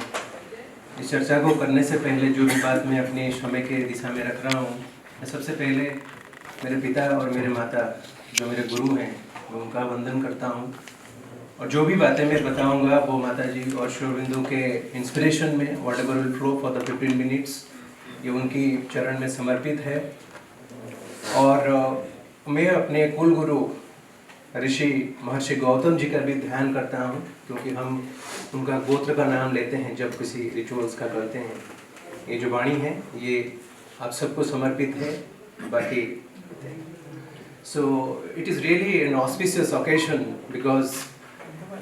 इस चर्चा को करने से पहले जो भी बात मैं अपने समय के दिशा में रख रहा हूँ, मैं सबसे पहले मेरे पिता और मेरे माता जो मेरे गुरु हैं उनका वंदन करता हूँ, और जो भी बातें मैं बताऊँगा वो माता जी और श्री अरविंदो के इंस्पिरेशन में what ever will flow for the 15 minutes, ये उनकी चरण में समर्पित है। और मैं अपने कुल गुरु ऋषि महर्षि गौतम जी का भी ध्यान करता हूँ, क्योंकि हम उनका गोत्र का नाम लेते हैं जब किसी रिचुअल्स का करते हैं। ये जो वाणी है ये आप सबको समर्पित है। बाकी so it is really an auspicious occasion because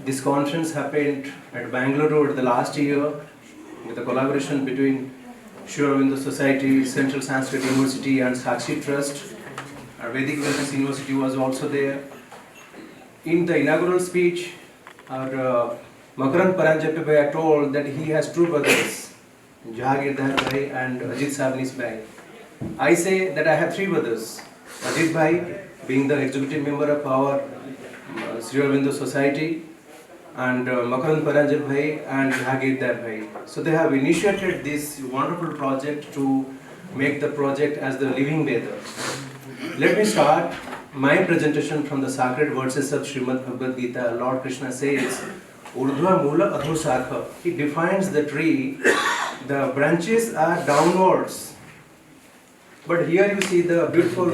this conference happened at Bangalore the last year with a collaboration between Sri Aurobindo Society, Central Sanskrit University and Sakshi Trust. Our Vedic Wellness University was also there. In the inaugural speech, our Makarand Paranjape Bhai told that he has two brothers, Jahagirdar Bhai and Ajit Savnis Bhai. I say that I have three brothers. Ajit Bhai being the executive member of our Sri Aurobindo Society, and Makarand Paranjap Bhai and Jahagirdar Bhai. So they have initiated this wonderful project to make the project as the living Veda. Let me start my presentation from the sacred verses of Srimad Bhagavad Gita. Lord Krishna says, urdhva mula adho shakha. It defines the tree. The branches are downwards. But here you see the beautiful,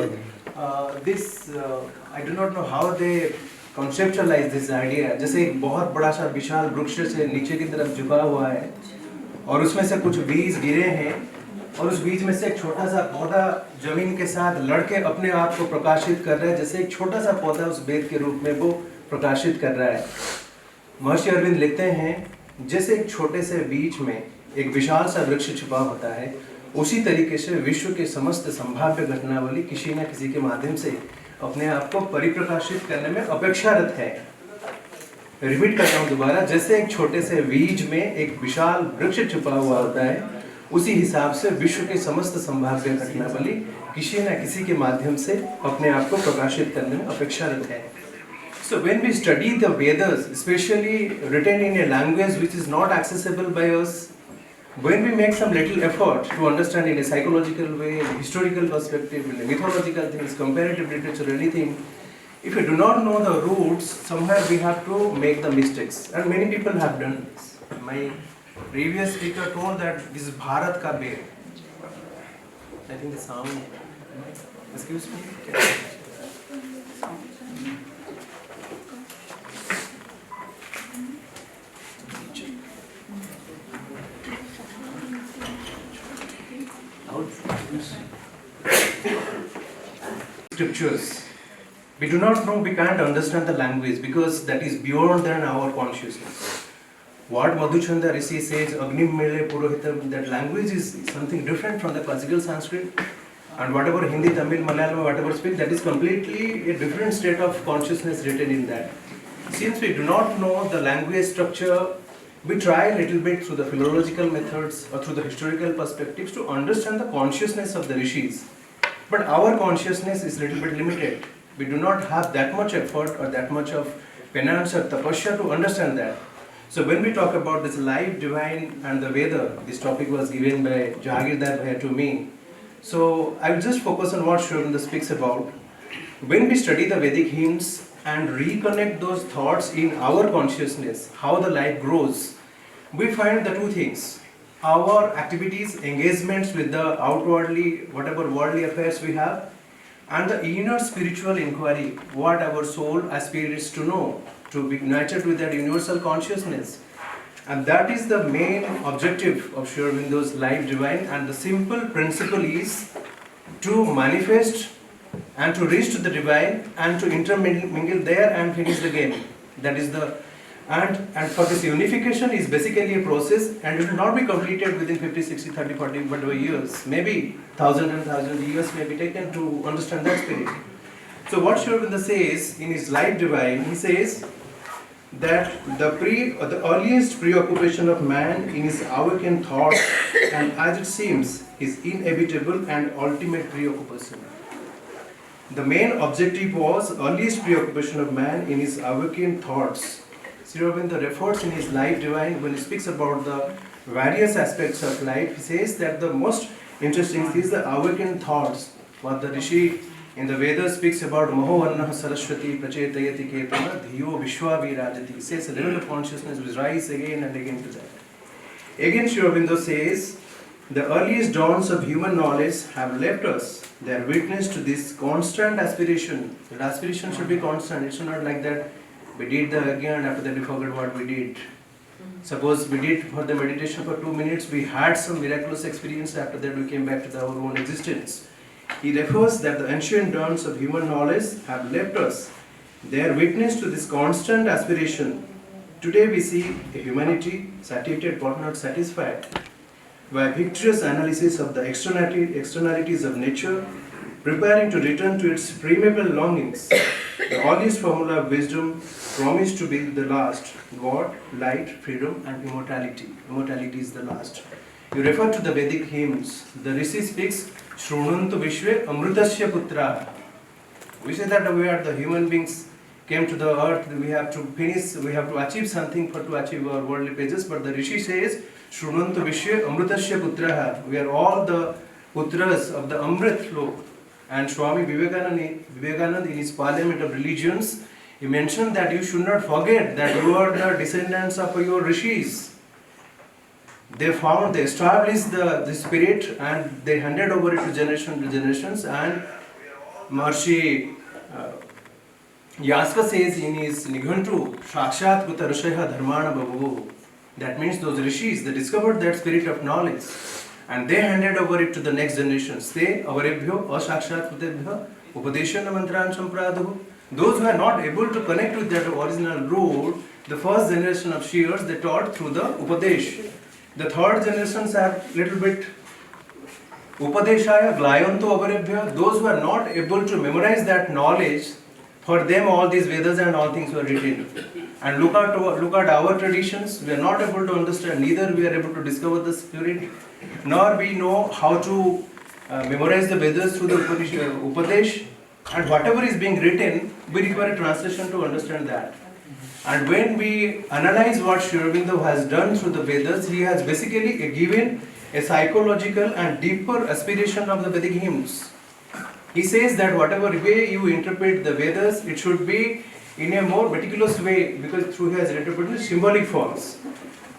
I do not know how they conceptualize this idea. जैसे एक बहुत बड़ा सा विशाल वृक्ष से नीचे की तरफ झुका हुआ है और उसमें से कुछ बीज गिरे हैं और उस बीज में से एक छोटा सा पौधा जमीन के साथ लड़के अपने आप को प्रकाशित कर रहा है, जैसे एक छोटा सा पौधा उस वेद के रूप में वो प्रकाशित कर रहा है। महर्षि अरविंद लिखते हैं जैसे एक छोटे से बीज में एक विशाल सा वृक्ष छुपा होता है, उसी तरीके से विश्व के समस्त संभाव्य घटनावली किसी न किसी के माध्यम से अपने आप को परिप्रकाशित करने में अपेक्षारत है। रिपीट करता हूँ दोबारा, जैसे एक छोटे से बीज में एक विशाल वृक्ष छुपा हुआ होता है, उसी हिसाब से विश्व के समस्त संभाव्य घटनावली किसी न किसी के माध्यम से अपने आप को प्रकाशित करने में अपेक्षारत है। So when we study the Vedas, especially written in a language which is not accessible by us, when we make some little effort to understand in a psychological way, in a historical perspective, in a mythological things, comparative literature, anything, if we do not know the roots, somewhere we have to make the mistakes. And many people have done this. My previous speaker told that this is Bharat ka bear. I think the sound, excuse me. Scriptures. We do not know, we can't understand the language because that is beyond than our consciousness. What Madhuchanda Rishi says, Agnim Mele Purohitam, that language is something different from the classical Sanskrit. And whatever Hindi, Tamil, Malayalam, whatever speak, that is completely a different state of consciousness written in that. Since we do not know the language structure, we try a little bit through the philological methods or through the historical perspectives to understand the consciousness of the rishis. But our consciousness is a little bit limited. We do not have that much effort or that much of penance or tapasya to understand that. So when we talk about this life, divine and the Veda, this topic was given by Jahagirdar Bhai to me. So I will just focus on what Sri Aurobindo speaks about. When we study the Vedic hymns and reconnect those thoughts in our consciousness, how the life grows, we find the two things. Our activities, engagements with the outwardly, whatever worldly affairs we have, and the inner spiritual inquiry, what our soul aspires to know, to be united with that universal consciousness. And that is the main objective of Sri Aurobindo's Life Divine, and the simple principle is to manifest and to reach to the divine and to intermingle there and finish the game. That is the and for this unification is basically a process, and it will not be completed within 50, 60, 30, 40, whatever years. Maybe 1,000 years may be taken to understand that spirit. So what Sri Aurobindo says in his Life Divine, he says that the earliest preoccupation of man in his awakened thought, and as it seems, his inevitable and ultimate preoccupation. The main objective was earliest preoccupation of man in his awakened thoughts. Sri Aurobindo refers in his Life Divine, when he speaks about the various aspects of life, he says that the most interesting is the awakened thoughts. What the Rishi in the Vedas speaks about Mahovarnaha Saraswati Prachetayati Ketana Dhiyo Vishwa Virajati. He says a level of consciousness will rise again and again to that. Again Sri Aurobindo says, the earliest dawns of human knowledge have left us. They are witness to this constant aspiration. That aspiration should be constant. It's not like that we did the yajna and after that we forgot what we did. Suppose we did for the meditation for 2 minutes, we had some miraculous experience, after that we came back to our own existence. He refers that the ancient dawns of human knowledge have left us. They are witness to this constant aspiration. Today we see a humanity satiated but not satisfied, by victorious analysis of the externalities of nature, preparing to return to its primeval longings. The earliest formula of wisdom promised to be the last: God, light, freedom, and immortality. Immortality is the last. You refer to the Vedic hymns. The Rishi speaks, Shrunantu Vishwe Amrutasya Putra. We say that we are the human beings came to the earth, we have to finish, we have to achieve something to achieve our worldly pleasures. But the Rishi says, Shrunantu Vishwe Amrutasya Putra. We are all the Putras of the Amrit Lok. And Swami Vivekananda in his Parliament of Religions, he mentioned that you should not forget that you are the descendants of your rishis. They established the spirit and they handed over it to generations. And Maharishi Yaska says in his Nighuntu, Shakshat Kuta Rishaya Dharmana Babu. That means those rishis, they discovered that spirit of knowledge and they handed over it to the next generations. They, avarebhyo, asakshat kutebhyo, upadeshana mantran sampradhu. Those who are not able to connect with that original root, the first generation of seers, they taught through the upadesh. The third generations are little bit upadeshaya, glayanto avarebhyo. Those who are not able to memorize that knowledge, for them all these Vedas and all things were written. And look at our traditions, we are not able to understand, neither we are able to discover the spirit, nor we know how to memorize the Vedas through the Upadesh, and whatever is being written, we require a translation to understand that. And when we analyze what Sri Aurobindo has done through the Vedas, he has basically given a psychological and deeper aspiration of the Vedic hymns. He says that whatever way you interpret the Vedas, it should be in a more meticulous way, because through he has interpreted symbolic forms.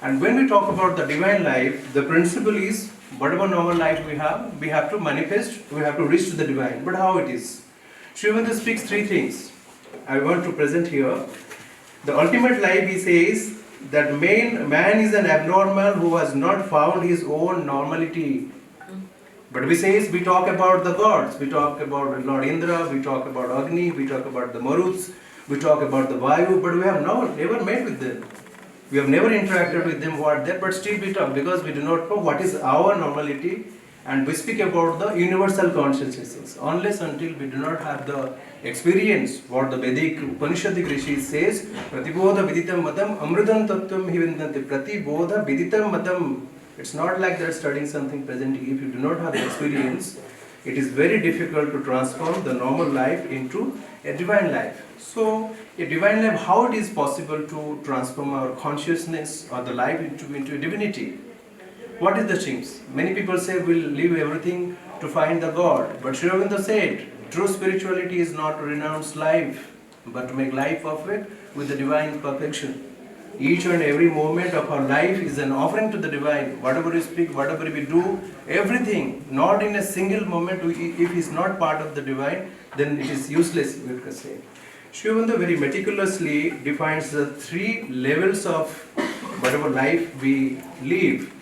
And when we talk about the divine life, the principle is whatever normal life we have to manifest, we have to reach to the divine. But how it is? Sri Aurobindo speaks three things I want to present here. The ultimate life, he says, that man is an abnormal who has not found his own normality. But we talk about the gods, we talk about Lord Indra, we talk about Agni, we talk about the Maruts, we talk about the Vayu, but we have never met with them. We have never interacted with them who are there, but still we talk because we do not know what is our normality, and we speak about the universal consciousness. Unless until we do not have the experience, what the Vedic Upanishadic Rishi says, Pratibodha Viditam Matam Amritam Tattvam Hivindanti. Pratibodha Viditam Matam. It's not like they're studying something presently. If you do not have the experience, it is very difficult to transform the normal life into a divine life. So, a divine life, how it is possible to transform our consciousness or the life into a divinity? What is the things? Many people say we'll leave everything to find the God. But Sri Aurobindo said, true spirituality is not to renounce life, but to make life perfect with the divine perfection. Each and every moment of our life is an offering to the divine. Whatever we speak, whatever we do, everything, not in a single moment, if it is not part of the divine, then it is useless, we can say. Sri Aurobindo very meticulously defines the three levels of whatever life we live.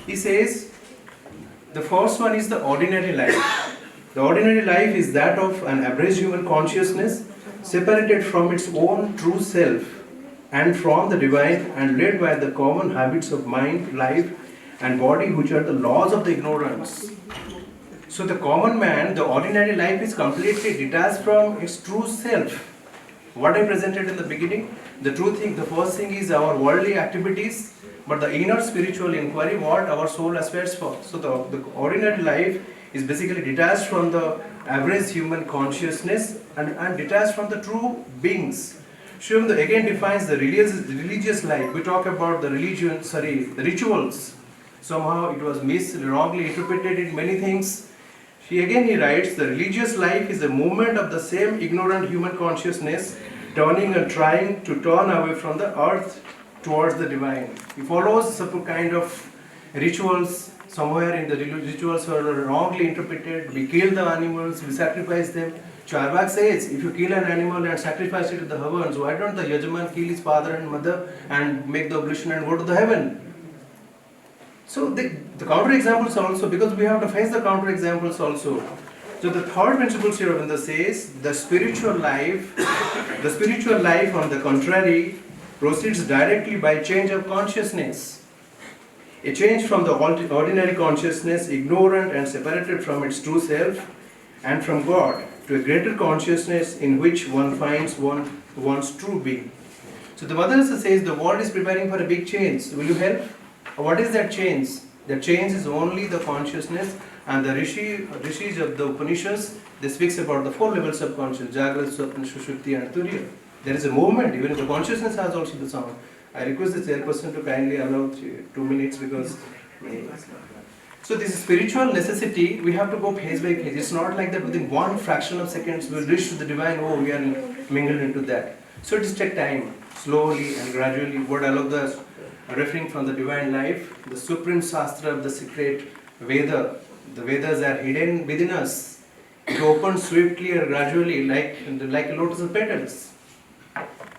He says, the first one is the ordinary life. The ordinary life is that of an average human consciousness, separated from its own true self and from the divine, and led by the common habits of mind, life and body, which are the laws of the ignorance. So the common man, the ordinary life, is completely detached from its true self. What I presented in the beginning, the true thing, the first thing is our worldly activities, but the inner spiritual inquiry, what our soul aspires for. So the ordinary life is basically detached from the average human consciousness and detached from the true beings. Sri Aurobindo again defines the religious life. We talk about the the rituals. Somehow it was wrongly interpreted in many things. He writes, the religious life is a movement of the same ignorant human consciousness, turning and trying to turn away from the earth towards the divine. He follows some kind of rituals. Somewhere in the rituals were wrongly interpreted. We kill the animals, we sacrifice them. Charvak says, if you kill an animal and sacrifice it to the heavens, why don't the Yajaman kill his father and mother and make the ablution and go to the heaven? So the counter examples also, because we have to face the counter examples also. So the third principle Sri Aurobindo says, the spiritual life on the contrary proceeds directly by change of consciousness. A change from the ordinary consciousness, ignorant and separated from its true self and from God, to a greater consciousness in which one finds one's true being. So the Mother says the world is preparing for a big change. Will you help? What is that change? That change is only the consciousness, and the rishis of the Upanishads, they speaks about the four levels of consciousness, Jagrata, Swapna, Sushupti and Turiya. There is a movement, even the consciousness has also the sound. I request the chairperson to kindly allow 2 minutes because... So this spiritual necessity, we have to go phase by phase. It's not like that within one fraction of seconds we will reach to the divine, we are mingled into that. So it is take time, slowly and gradually. What Alok is referring from the divine life, the supreme Shastra of the secret Veda. The Vedas are hidden within us. It opens swiftly and gradually like lotus petals.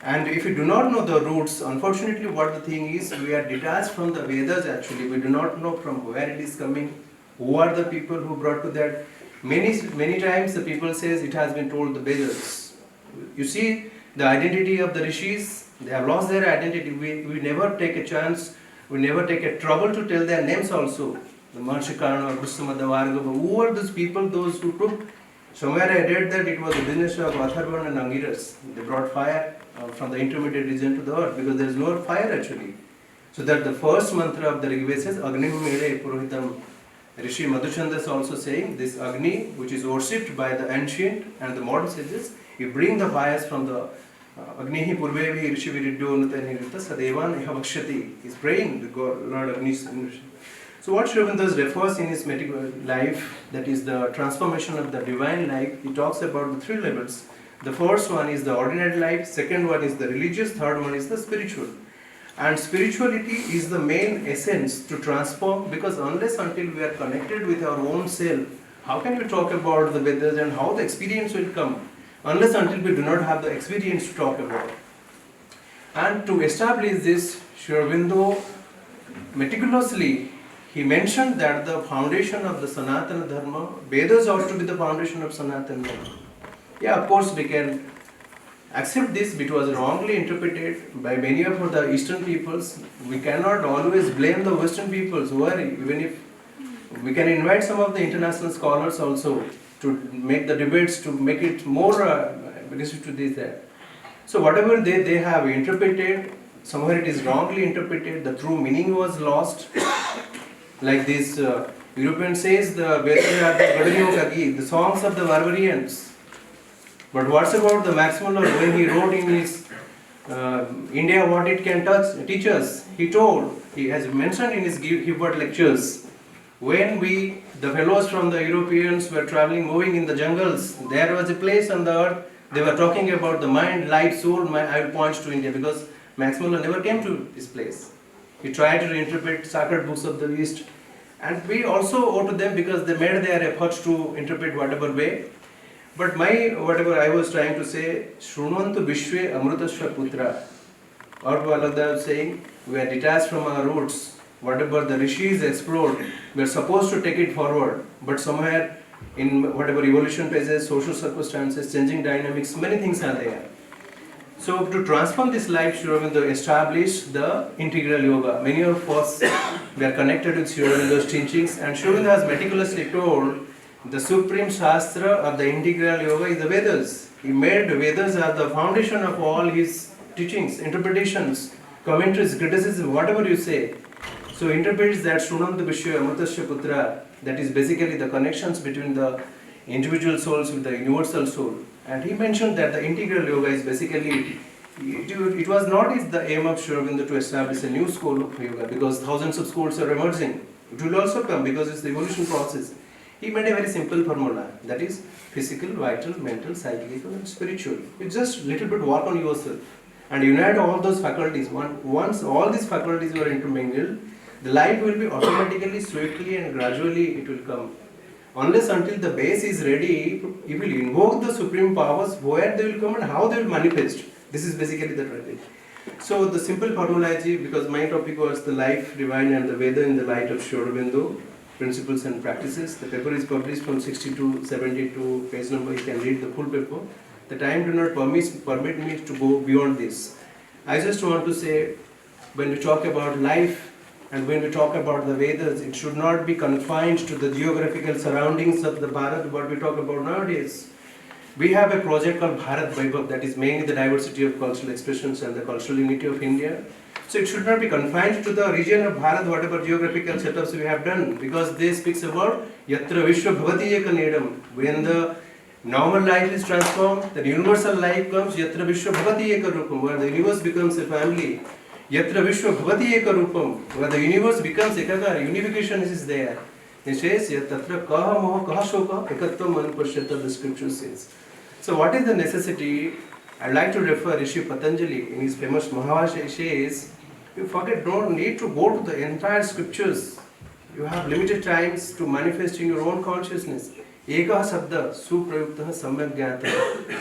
And if we do not know the roots, unfortunately what the thing is, we are detached from the Vedas actually. We do not know from where it is coming, who are the people who brought to that. Many times the people says it has been told the Vedas. You see the identity of the rishis, they have lost their identity. We never take a chance, we never take a trouble to tell their names also. The Maharishi Karna or Brustamada Vargava, who are those people, those who took, somewhere I read that it was the business of Atharvan and Angiras. They brought fire from the intermediate region to the earth because there is no fire actually. So that the first mantra of the Rigveda says, Agnim Mere Purohitam. Rishi Madhuchanda is also saying this Agni, which is worshipped by the ancient and the modern sages, you bring the fires from the Agnihi Purvevi Rishi Viridyo Nutanirita Sadevan Ihavakshati. He is praying the God, Lord Agni. So what Sri Aurobindo refers in his medical life, that is the transformation of the divine life, he talks about the three levels. The first one is the ordinary life, second one is the religious, third one is the spiritual. And spirituality is the main essence to transform, because unless until we are connected with our own self, how can we talk about the Vedas and how the experience will come? Unless until we do not have the experience to talk about. And to establish this, Sri Aurobindo meticulously, he mentioned that the foundation of the Sanatana Dharma, Vedas ought to be the foundation of Sanatana Dharma. Yeah, of course we can accept this, it was wrongly interpreted by many of the Eastern peoples. We cannot always blame the Western peoples, who are, even if we can invite some of the international scholars also to make the debates, to make it more to this that. So whatever they have interpreted, somewhere it is wrongly interpreted, the true meaning was lost. Like this European says, the Vedas are the Gadanyokagi, the songs of the barbarians. But what's about the Max Muller, when he wrote in his India what it can teach us, he told, he has mentioned in his Hibbert lectures, when the fellows from the Europeans were traveling, moving in the jungles, there was a place on the earth, they were talking about the mind, light, soul, I will point to India, because Max Muller never came to this place. He tried to reinterpret sacred books of the East, and we also owe to them because they made their efforts to interpret whatever way. But whatever I was trying to say, Shrunvantu Vishwe Amrutasya Putra, or Valada was saying, we are detached from our roots. Whatever the rishis explored, we are supposed to take it forward. But somewhere in whatever evolution phases, social circumstances, changing dynamics, many things are there. So to transform this life, Sri Aurobindo established the integral yoga. Many of us, we are connected with Sri Aurobindo's teachings, and Sri Aurobindo has meticulously told the supreme Shastra of the integral yoga is the Vedas. He made the Vedas as the foundation of all his teachings, interpretations, commentaries, criticism, whatever you say. So interprets that Shrunvantu Vishwe Amrutasya Putra, that is basically the connections between the individual souls with the universal soul. And he mentioned that the integral yoga is basically, it was not the aim of Sri Aurobindo to establish a new school of yoga, because thousands of schools are emerging. It will also come because it's the evolution process. He made a very simple formula, that is physical, vital, mental, psychical and spiritual. You just little bit work on yourself and unite all those faculties. Once all these faculties are intermingled, the life will be automatically, swiftly and gradually it will come. Unless until the base is ready, you will invoke the supreme powers, where they will come and how they will manifest. This is basically the tragedy. So the simple formulae, because my topic was the life, divine and the Veda in the light of Sri Aurobindo, principles and practices. The paper is published from 60 to 72 page number. You can read the full paper. The time do not permit me to go beyond this. I just want to say, when we talk about life and when we talk about the Vedas, it should not be confined to the geographical surroundings of the Bharat, what we talk about nowadays. We have a project called Bharat Vaibhav, that is mainly the diversity of cultural expressions and the cultural unity of India. So it should not be confined to the region of Bharat, whatever geographical setups we have done, because they speaks about Yatra Vishwa Bhavati Eka Nedam. When the normal life is transformed, the universal life comes, Yatra Vishwa Bhavati Eka Rupam, where the universe becomes a family. Yatra Vishwa Bhavati Eka Rupam, where the universe becomes Ekakara, unification is there. It says, Yatra Kaha Moha Kaha Shoka Ekatvam Manupashyata, the scripture says. So what is the necessity I'd like to refer Rishi Patanjali in his famous Mahavashya says, you don't need to go to the entire scriptures. You have limited times to manifest in your own consciousness. एक शब्द सुप्रयुक्त सम्यक ज्ञात है.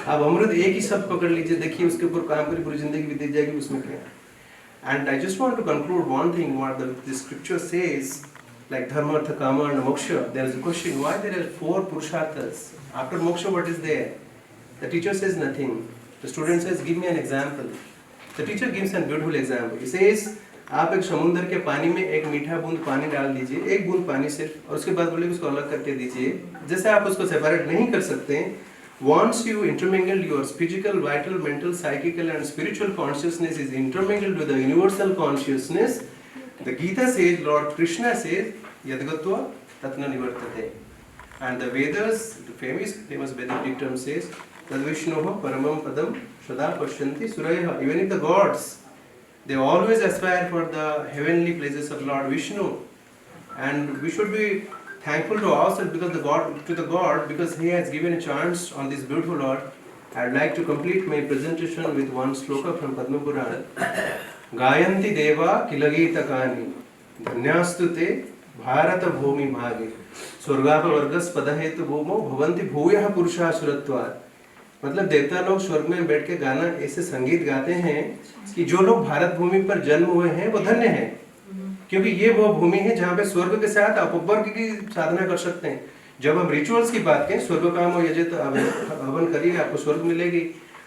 अब अमृत एक ही शब्द पकड़ लीजिए, देखिए उसके ऊपर काम करिए, पूरी जिंदगी बीत जाएगी, उसमें क्या है. And I just want to conclude one thing what the scripture says, like dharma, artha, kama and moksha. There is a question, why there are 4 purusharthas? After moksha, what is there? The teacher says nothing. The student says, give me an example. The teacher gives a beautiful example. He says, आप एक समुद्र के पानी में एक मीठा बूंद पानी डाल दीजिए, एक बूंद पानी सिर्फ, और उसके बाद बोले उसको अलग करके दीजिए. जैसे आप उसको सेपरेट नहीं कर सकते, once you intermingle your physical, vital, mental, psychical and spiritual consciousness is intermingled with the universal consciousness, the Gita says, Lord Krishna says, Yadgatva Tatna Nivartate. And the Vedas, the famous Vedic dictum says, Tadvishnoha Paramam Padam Shada Pashyanti Suraya. Even if the gods, they always aspire for the heavenly places of Lord Vishnu. And we should be thankful to ourselves because the God, because He has given a chance on this beautiful Lord. I'd like to complete my presentation with one sloka from Padma Purana. Gayanti Deva Kilagita Kani Dhanyastute Bharata Bhumi Bhagi Surgapa Vargas Padahetu Bhumo Bhavanti Bhuyaha Purusha Suratvat. मतलब देवता लोग स्वर्ग में बैठ के गाना ऐसे संगीत गाते हैं कि जो लोग भारत भूमि पर जन्म हुए हैं वो धन्य हैं, क्योंकि ये वो भूमि है जहाँ पे स्वर्ग के साथ अपवर्ग की साधना कर सकते हैं. जब हम रिचुअल्स की बात करें, स्वर्ग काम हो यजित हवन करिए आपको स्वर्ग मिलेगी,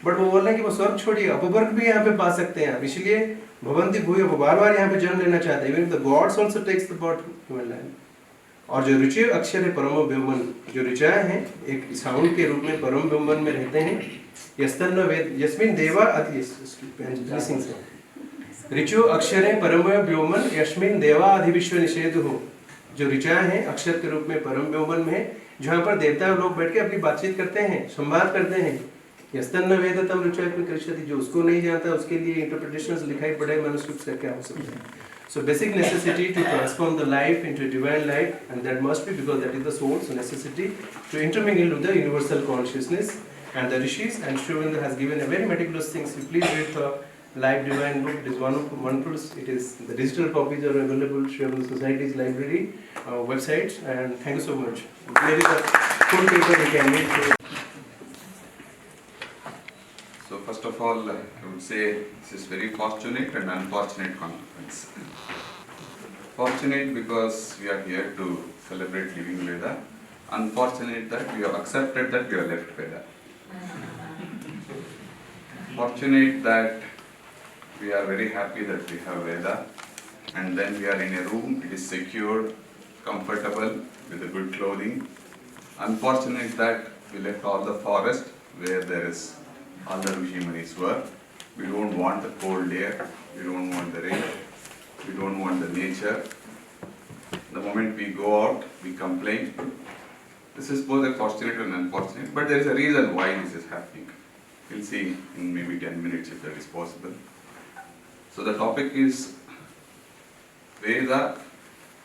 बट वो बोल रहे हैं कि वो स्वर्ग छोड़िए, अपवर्ग भी यहाँ पे पा सकते हैं आप. इसलिए भवंती भूय, वो बार बार यहाँ पे जन्म लेना चाहते हैं. The gods also takes the both human life. और जो रुचि अक्षर है परम ब्रह्मन, जो ऋचाएं हैं एक साउंड के रूप में परम ब्रह्मन में रहते हैं. यस्तन्न वेद यस्मिन देवा अति ऋचो अक्षर है परम व्योमन यस्मिन देवा अधिविश्व निषेध हो. जो ऋचाएं हैं अक्षर के रूप में परम व्योमन में, जहाँ पर देवता लोग बैठ के अपनी बातचीत करते हैं, संवाद करते हैं. यस्तन्न वेद तम ऋचा कृष्यति. जो उसको नहीं जानता उसके लिए इंटरप्रिटेशंस लिखाई पड़े मनुष्य से क्या हो सकता है. So basic necessity to transform the life into a divine life, and that must be because that is the soul's necessity to intermingle with the universal consciousness. And the Rishis and Sri Aurobindo has given a very meticulous thing. So please read the Life Divine book. It is wonderful. It is the digital copies are available Sri Aurobindo Society's library website. And thank you so much. There is a full paper you can read. So first of all, I would say this is very fortunate and unfortunate conference. Fortunate because we are here to celebrate Living Veda. Unfortunate that we have accepted that we have left Veda. Fortunate that we are very happy that we have Veda, and then we are in a room, it is secured, comfortable, with a good clothing. Unfortunate that we left all the forest where there is all the Rishi Munis were. We don't want the cold air, we don't want the rain, we don't want the nature. The moment we go out, we complain. This is both a fortunate and unfortunate, but there is a reason why this is happening. We'll see in maybe 10 minutes if that is possible. So the topic is Veda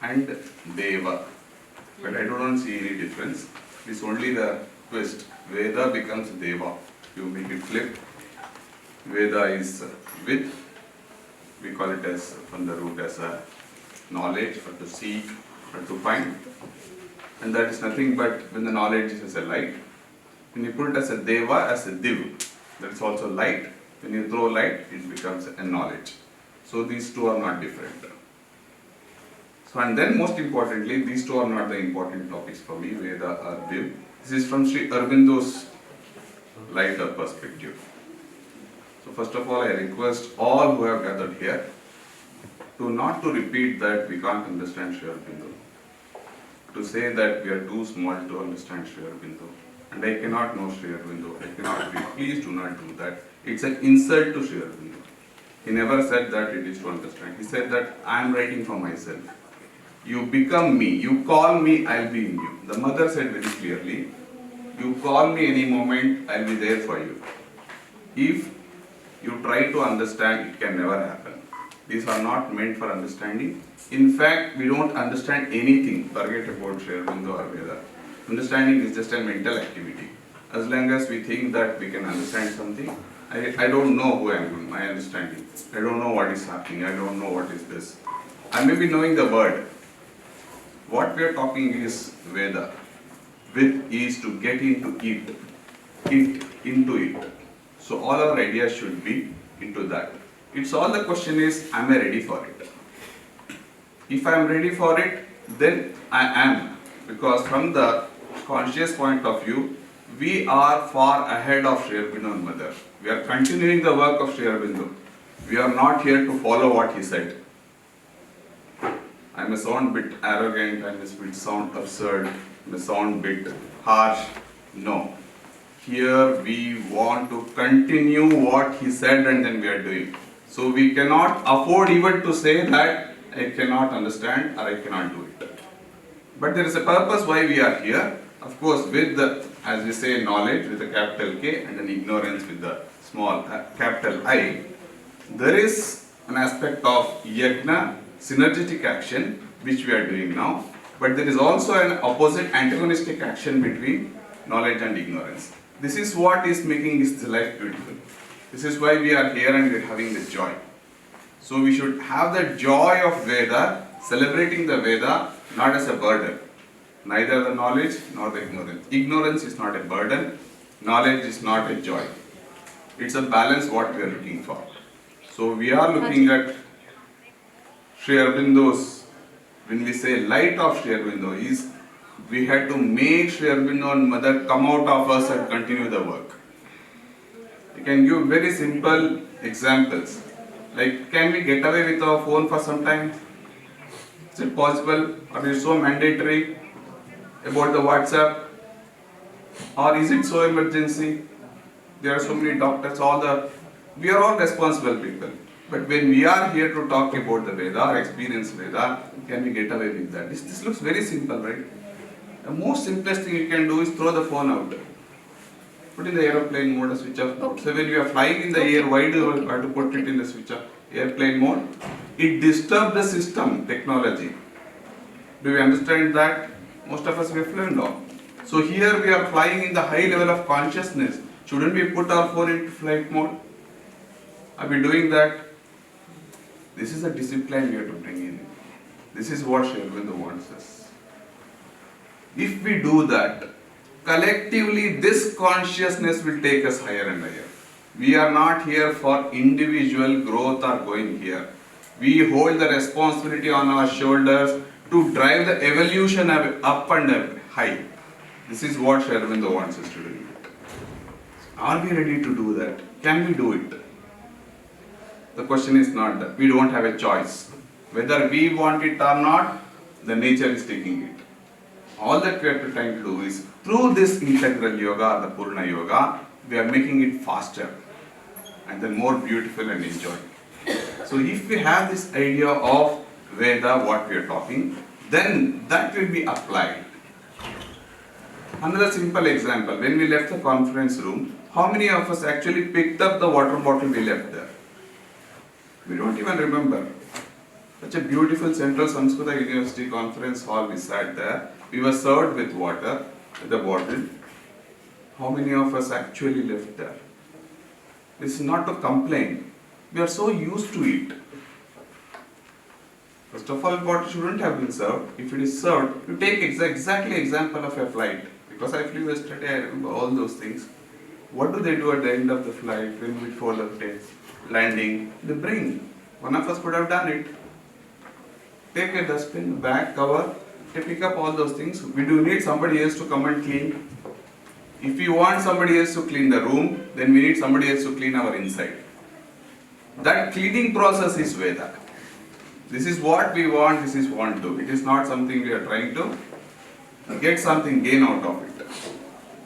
and Deva, but I don't see any difference. It's only the twist. Veda becomes Deva. You make it flip. Veda is with, we call it as from the root as a knowledge, or to seek, or to find. And that is nothing but when the knowledge is a light. When you put it as a Deva, as a Div, that is also light. When you throw light, it becomes a knowledge. So these two are not different. So and then most importantly, these two are not the important topics for me, Veda or Div. This is from Sri Aurobindo's lighter perspective. So first of all, I request all who have gathered here to not to repeat that we can't understand Sri Aurobindo, to say that we are too small to understand Sri Aurobindo, and I cannot know Sri Aurobindo, I cannot read. Please do not do that. It's an insult to Sri Aurobindo. He never said that it is to understand. He said that I am writing for myself. You become me. You call me, I'll be in you. The mother said very clearly, you call me any moment, I'll be there for you. If you try to understand, it can never happen. These are not meant for understanding. In fact, we don't understand anything. Forget about Sri Aurobindo or Veda. Understanding is just a mental activity. As long as we think that we can understand something, I don't know who I am, my understanding. I don't know what is happening, I don't know what is this. I may be knowing the word. What we are talking is Veda. With is to get into it, into it. So all our ideas should be into that. It's all the question is, am I ready for it? If I am ready for it, then I am. Because from the conscious point of view, we are far ahead of Sri Aurobindo and Mother. We are continuing the work of Sri Aurobindo. We are not here to follow what he said. I may sound a bit arrogant, I may sound absurd, I may sound a bit harsh. No. Here we want to continue what he said and then we are doing. So we cannot afford even to say that I cannot understand or I cannot do it. But there is a purpose why we are here. Of course, with the, as we say, knowledge with a capital K and an ignorance with the small capital I, there is an aspect of yajna, synergetic action, which we are doing now. But there is also an opposite antagonistic action between knowledge and ignorance. This is what is making this life beautiful. This is why we are here and we are having this joy. So we should have the joy of Veda, celebrating the Veda, not as a burden. Neither the knowledge nor the ignorance. Ignorance is not a burden, knowledge is not a joy. It's a balance what we are looking for. So we are looking at Sri Aurobindo's, when we say light of Sri Aurobindo, is we had to make Sri Aurobindo and Mother come out of us and continue the work. You can give very simple examples. Like, can we get away with our phone for some time? Is it possible? Or is it so mandatory about the WhatsApp? Or is it so emergency? There are so many doctors, we are all responsible people. But when we are here to talk about the Veda or experience Veda, can we get away with that? This looks very simple, right? The most simplest thing you can do is throw the phone out. Put in the aeroplane mode, switch off mode. Okay. So when you are flying in the air, why do you have to put it in the switch off airplane mode? It disturbs the system, technology. Do we understand that? Most of us we have fluent on. So here we are flying in the high level of consciousness. Shouldn't we put our phone into flight mode? Are we doing that? This is a discipline we have to bring in. This is what Sri Aurobindo wants us. If we do that, collectively this consciousness will take us higher and higher. We are not here for individual growth or going here. We hold the responsibility on our shoulders to drive the evolution up and high. This is what Sri Aurobindo wants us to do. Are we ready to do that? Can we do it? The question is not that. We don't have a choice. Whether we want it or not, the nature is taking it. All that we are trying to do is, through this integral yoga, the Purna Yoga, we are making it faster and then more beautiful and enjoying. So if we have this idea of Veda, what we are talking, then that will be applied. Another simple example, when we left the conference room, how many of us actually picked up the water bottle we left there? We don't even remember. Such a beautiful Central Samskrita University conference hall, we sat there. We were served with water, with the bottle. How many of us actually left there? This is not to complain. We are so used to it. First of all, water shouldn't have been served. If it is served, you take exactly example of a flight. Because I flew yesterday, I remember all those things. What do they do at the end of the flight, when before the landing? They bring. One of us could have done it. Take a dustbin, bag, cover, they pick up all those things. We do need somebody else to come and clean. If we want somebody else to clean the room, then we need somebody else to clean our inside. That cleaning process is Veda. This is what we want, this is what to do. It is not something we are trying to get something gain out of it.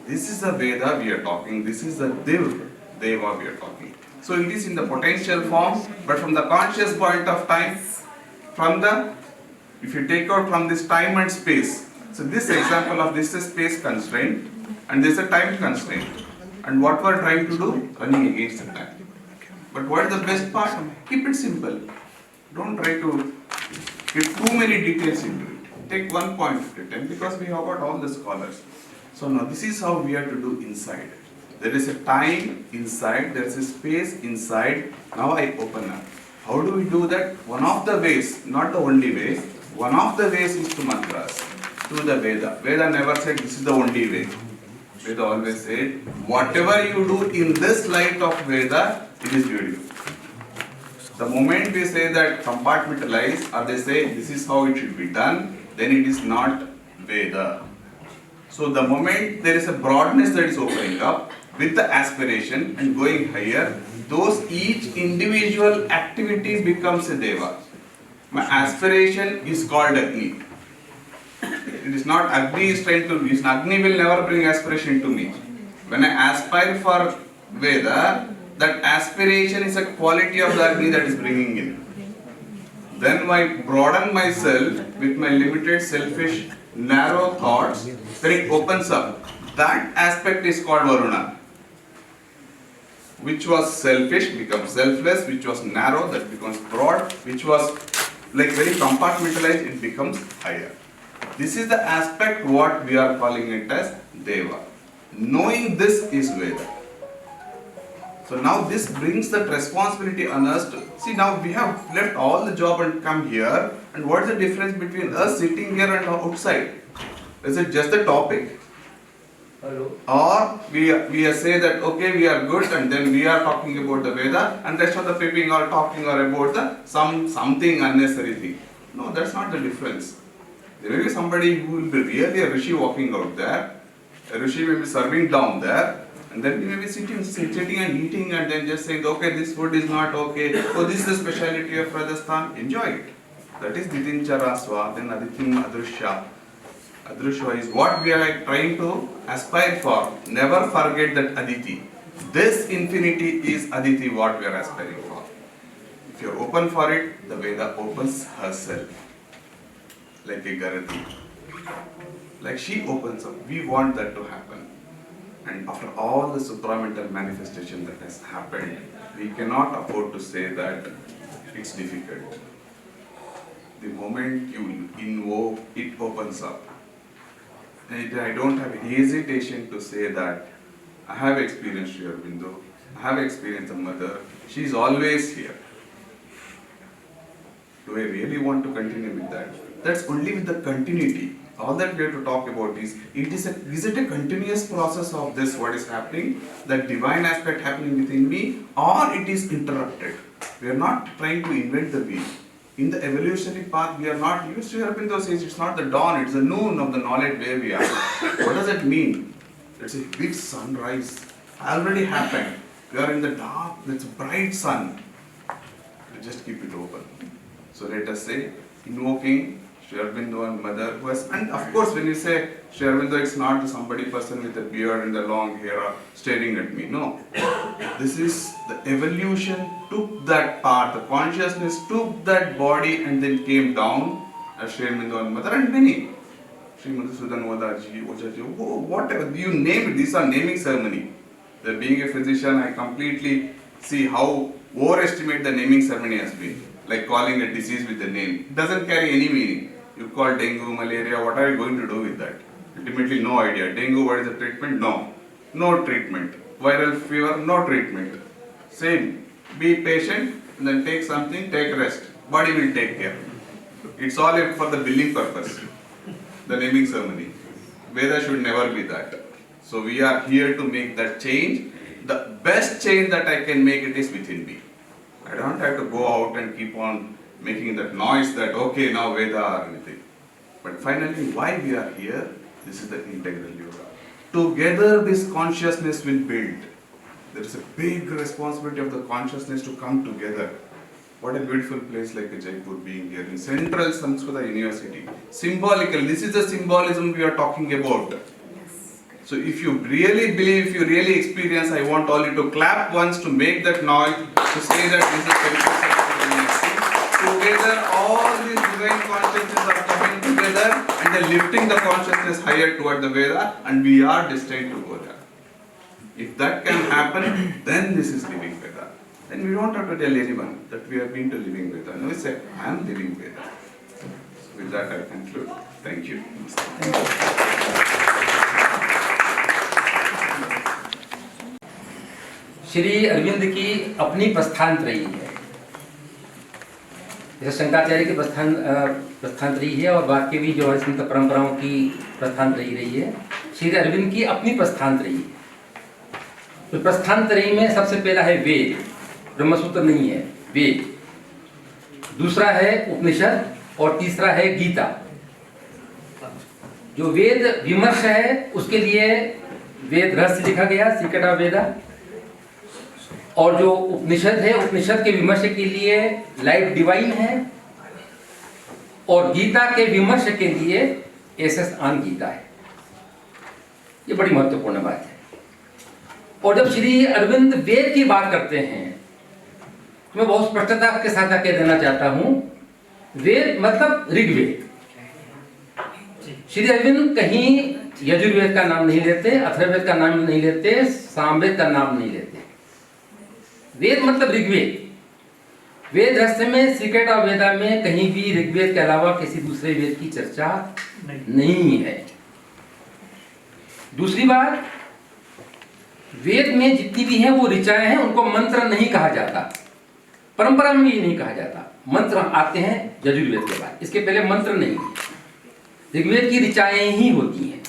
This is the Veda we are talking, this is the Deva we are talking. So it is in the potential form, but from the conscious point of time, if you take out from this time and space, so this example of this is space constraint and this is a time constraint. And what we are trying to do? Running against the time. But what is the best part? Keep it simple. Don't try to get too many details into it. Take one point at a time because we have got all the scholars. So now this is how we have to do inside. There is a time inside, there is a space inside. Now I open up. How do we do that? One of the ways, not the only way, one of the ways is to mantras, to the Veda. Veda never said this is the only way. Veda always said, whatever you do in this light of Veda, it is beautiful. The moment we say that compartmentalize, or they say this is how it should be done, then it is not Veda. So the moment there is a broadness that is opening up with the aspiration and going higher, those each individual activity becomes a Deva. My aspiration is called Agni. It is not Agni is trying to, Agni will never bring aspiration to me. When I aspire for Veda, that aspiration is a quality of the Agni that is bringing in. Then I broaden myself with my limited, selfish, narrow thoughts, then it opens up. That aspect is called Varuna. Which was selfish becomes selfless, which was narrow, that becomes broad, which was like very compartmentalized, it becomes higher. This is the aspect what we are calling it as Deva. Knowing this is Veda. So now this brings that responsibility on us to, see now we have left all the job and come here, and what is the difference between us sitting here and outside? Is it just the topic? Hello. Or we say that okay we are good and then we are talking about the Veda and rest of the people are talking or about the something unnecessary thing. No, that's not the difference. There may be somebody who will be really a Rishi walking out there, a Rishi may be serving down there, and then we may be sitting and eating and then just saying, okay, this food is not okay, oh, this is the speciality of Rajasthan, enjoy it. That is Didinchara Swa, then Aditim Adrushya. Adrushya is what we are trying to aspire for. Never forget that Aditi. This infinity is Aditi, what we are aspiring for. If you are open for it, the Veda opens herself. Like a Garati. Like she opens up. We want that to happen. And after all the supramental manifestation that has happened, we cannot afford to say that it's difficult. The moment you invoke, it opens up. And I don't have hesitation to say that I have experienced Sri Aurobindo, I have experienced the mother, she is always here. Do I really want to continue with that? That's only with the continuity. All that we have to talk about is it a continuous process of this, what is happening, that divine aspect happening within me, or it is interrupted. We are not trying to invent the wheel. In the evolutionary path, we are not used to Aurobindo says it's not the dawn, it's the noon of the knowledge where we are. What does it mean? It's a big sunrise. Already happened. We are in the dark, it's a bright sun. We just keep it open. So let us say, invoking Sri Aurobindo and mother who has, and of course when you say Sri Aurobindo, it's not somebody person with a beard and the long hair staring at me. No. This is the evolution took that part, the consciousness took that body and then came down as Sri Aurobindo and mother and many. Sri Madhusudan Wadaji, Ojaji, whatever, you name it, these are naming ceremony. Being a physician, I completely see how overestimate the naming ceremony has been. Like calling a disease with the name. It doesn't carry any meaning. You call dengue, malaria, what are you going to do with that? Ultimately no idea. Dengue, what is the treatment? No. No treatment. Viral fever, no treatment. Same. Be patient, and then take something, take rest. Body will take care. It's all for the billing purpose. The naming ceremony. Veda should never be that. So we are here to make that change. The best change that I can make it is within me. I don't have to go out and keep on making that noise that okay now Veda or anything. But finally why we are here, this is the integral yoga. Together this consciousness will build. There is a big responsibility of the consciousness to come together. What a beautiful place like Jaipur being here in Central Samskrita University. Symbolical, this is the symbolism we are talking about. So if you really believe, if you really experience, I want all you to clap once to make that noise, to say that this is the together all these divine consciousness are coming together and they're lifting the consciousness higher toward the Veda and we are destined to go there. If that can happen, then this is living Veda. Then we don't have to tell anyone that we have been to living Veda. No, we say, I am living Veda. So with that I conclude. Thank you. Thank you. Shri Arvind की अपनी प्रस्थानत्रयी है। जैसे शंकराचार्य की प्रस्थानत्रयी है और बाकी भी जो है संत परंपराओं की प्रस्थानत्रयी रही है, श्री अरविंद की अपनी प्रस्थानत्रयी है। तो प्रस्थानत्रयी में सबसे पहला है वेद, ब्रह्मसूत्र नहीं है, वेद। दूसरा है उपनिषद और तीसरा है गीता। जो वेद विमर्श है उसके लिए वेद रहस्य लिखा गया, सीक्रेट ऑफ वेदा। और जो उपनिषद है, उपनिषद के विमर्श के लिए लाइफ डिवाइन है। और गीता के विमर्श के लिए एसएस आन गीता है। ये बड़ी महत्वपूर्ण बात है। और जब श्री अरविंद वेद की बात करते हैं तो मैं बहुत स्पष्टता के साथ कह देना चाहता हूं, वेद मतलब ऋग्वेद। श्री अरविंद कहीं यजुर्वेद का नाम नहीं लेते, अथर्ववेद का नाम नहीं लेते, सामवेद का नाम नहीं लेते। वेद मतलब ऋग्वेद। वेद रहस्य में, सीक्रेट ऑफ वेदा में कहीं भी ऋग्वेद के अलावा किसी दूसरे वेद की चर्चा नहीं है। दूसरी बात, वेद में जितनी भी हैं वो ऋचाएं हैं, उनको मंत्र नहीं कहा जाता। परंपरा में ये नहीं कहा जाता। मंत्र आते हैं यजुर्वेद के बाद, इसके पहले मंत्र नहीं है। ऋग्वेद की ऋचाएं ही होती हैं।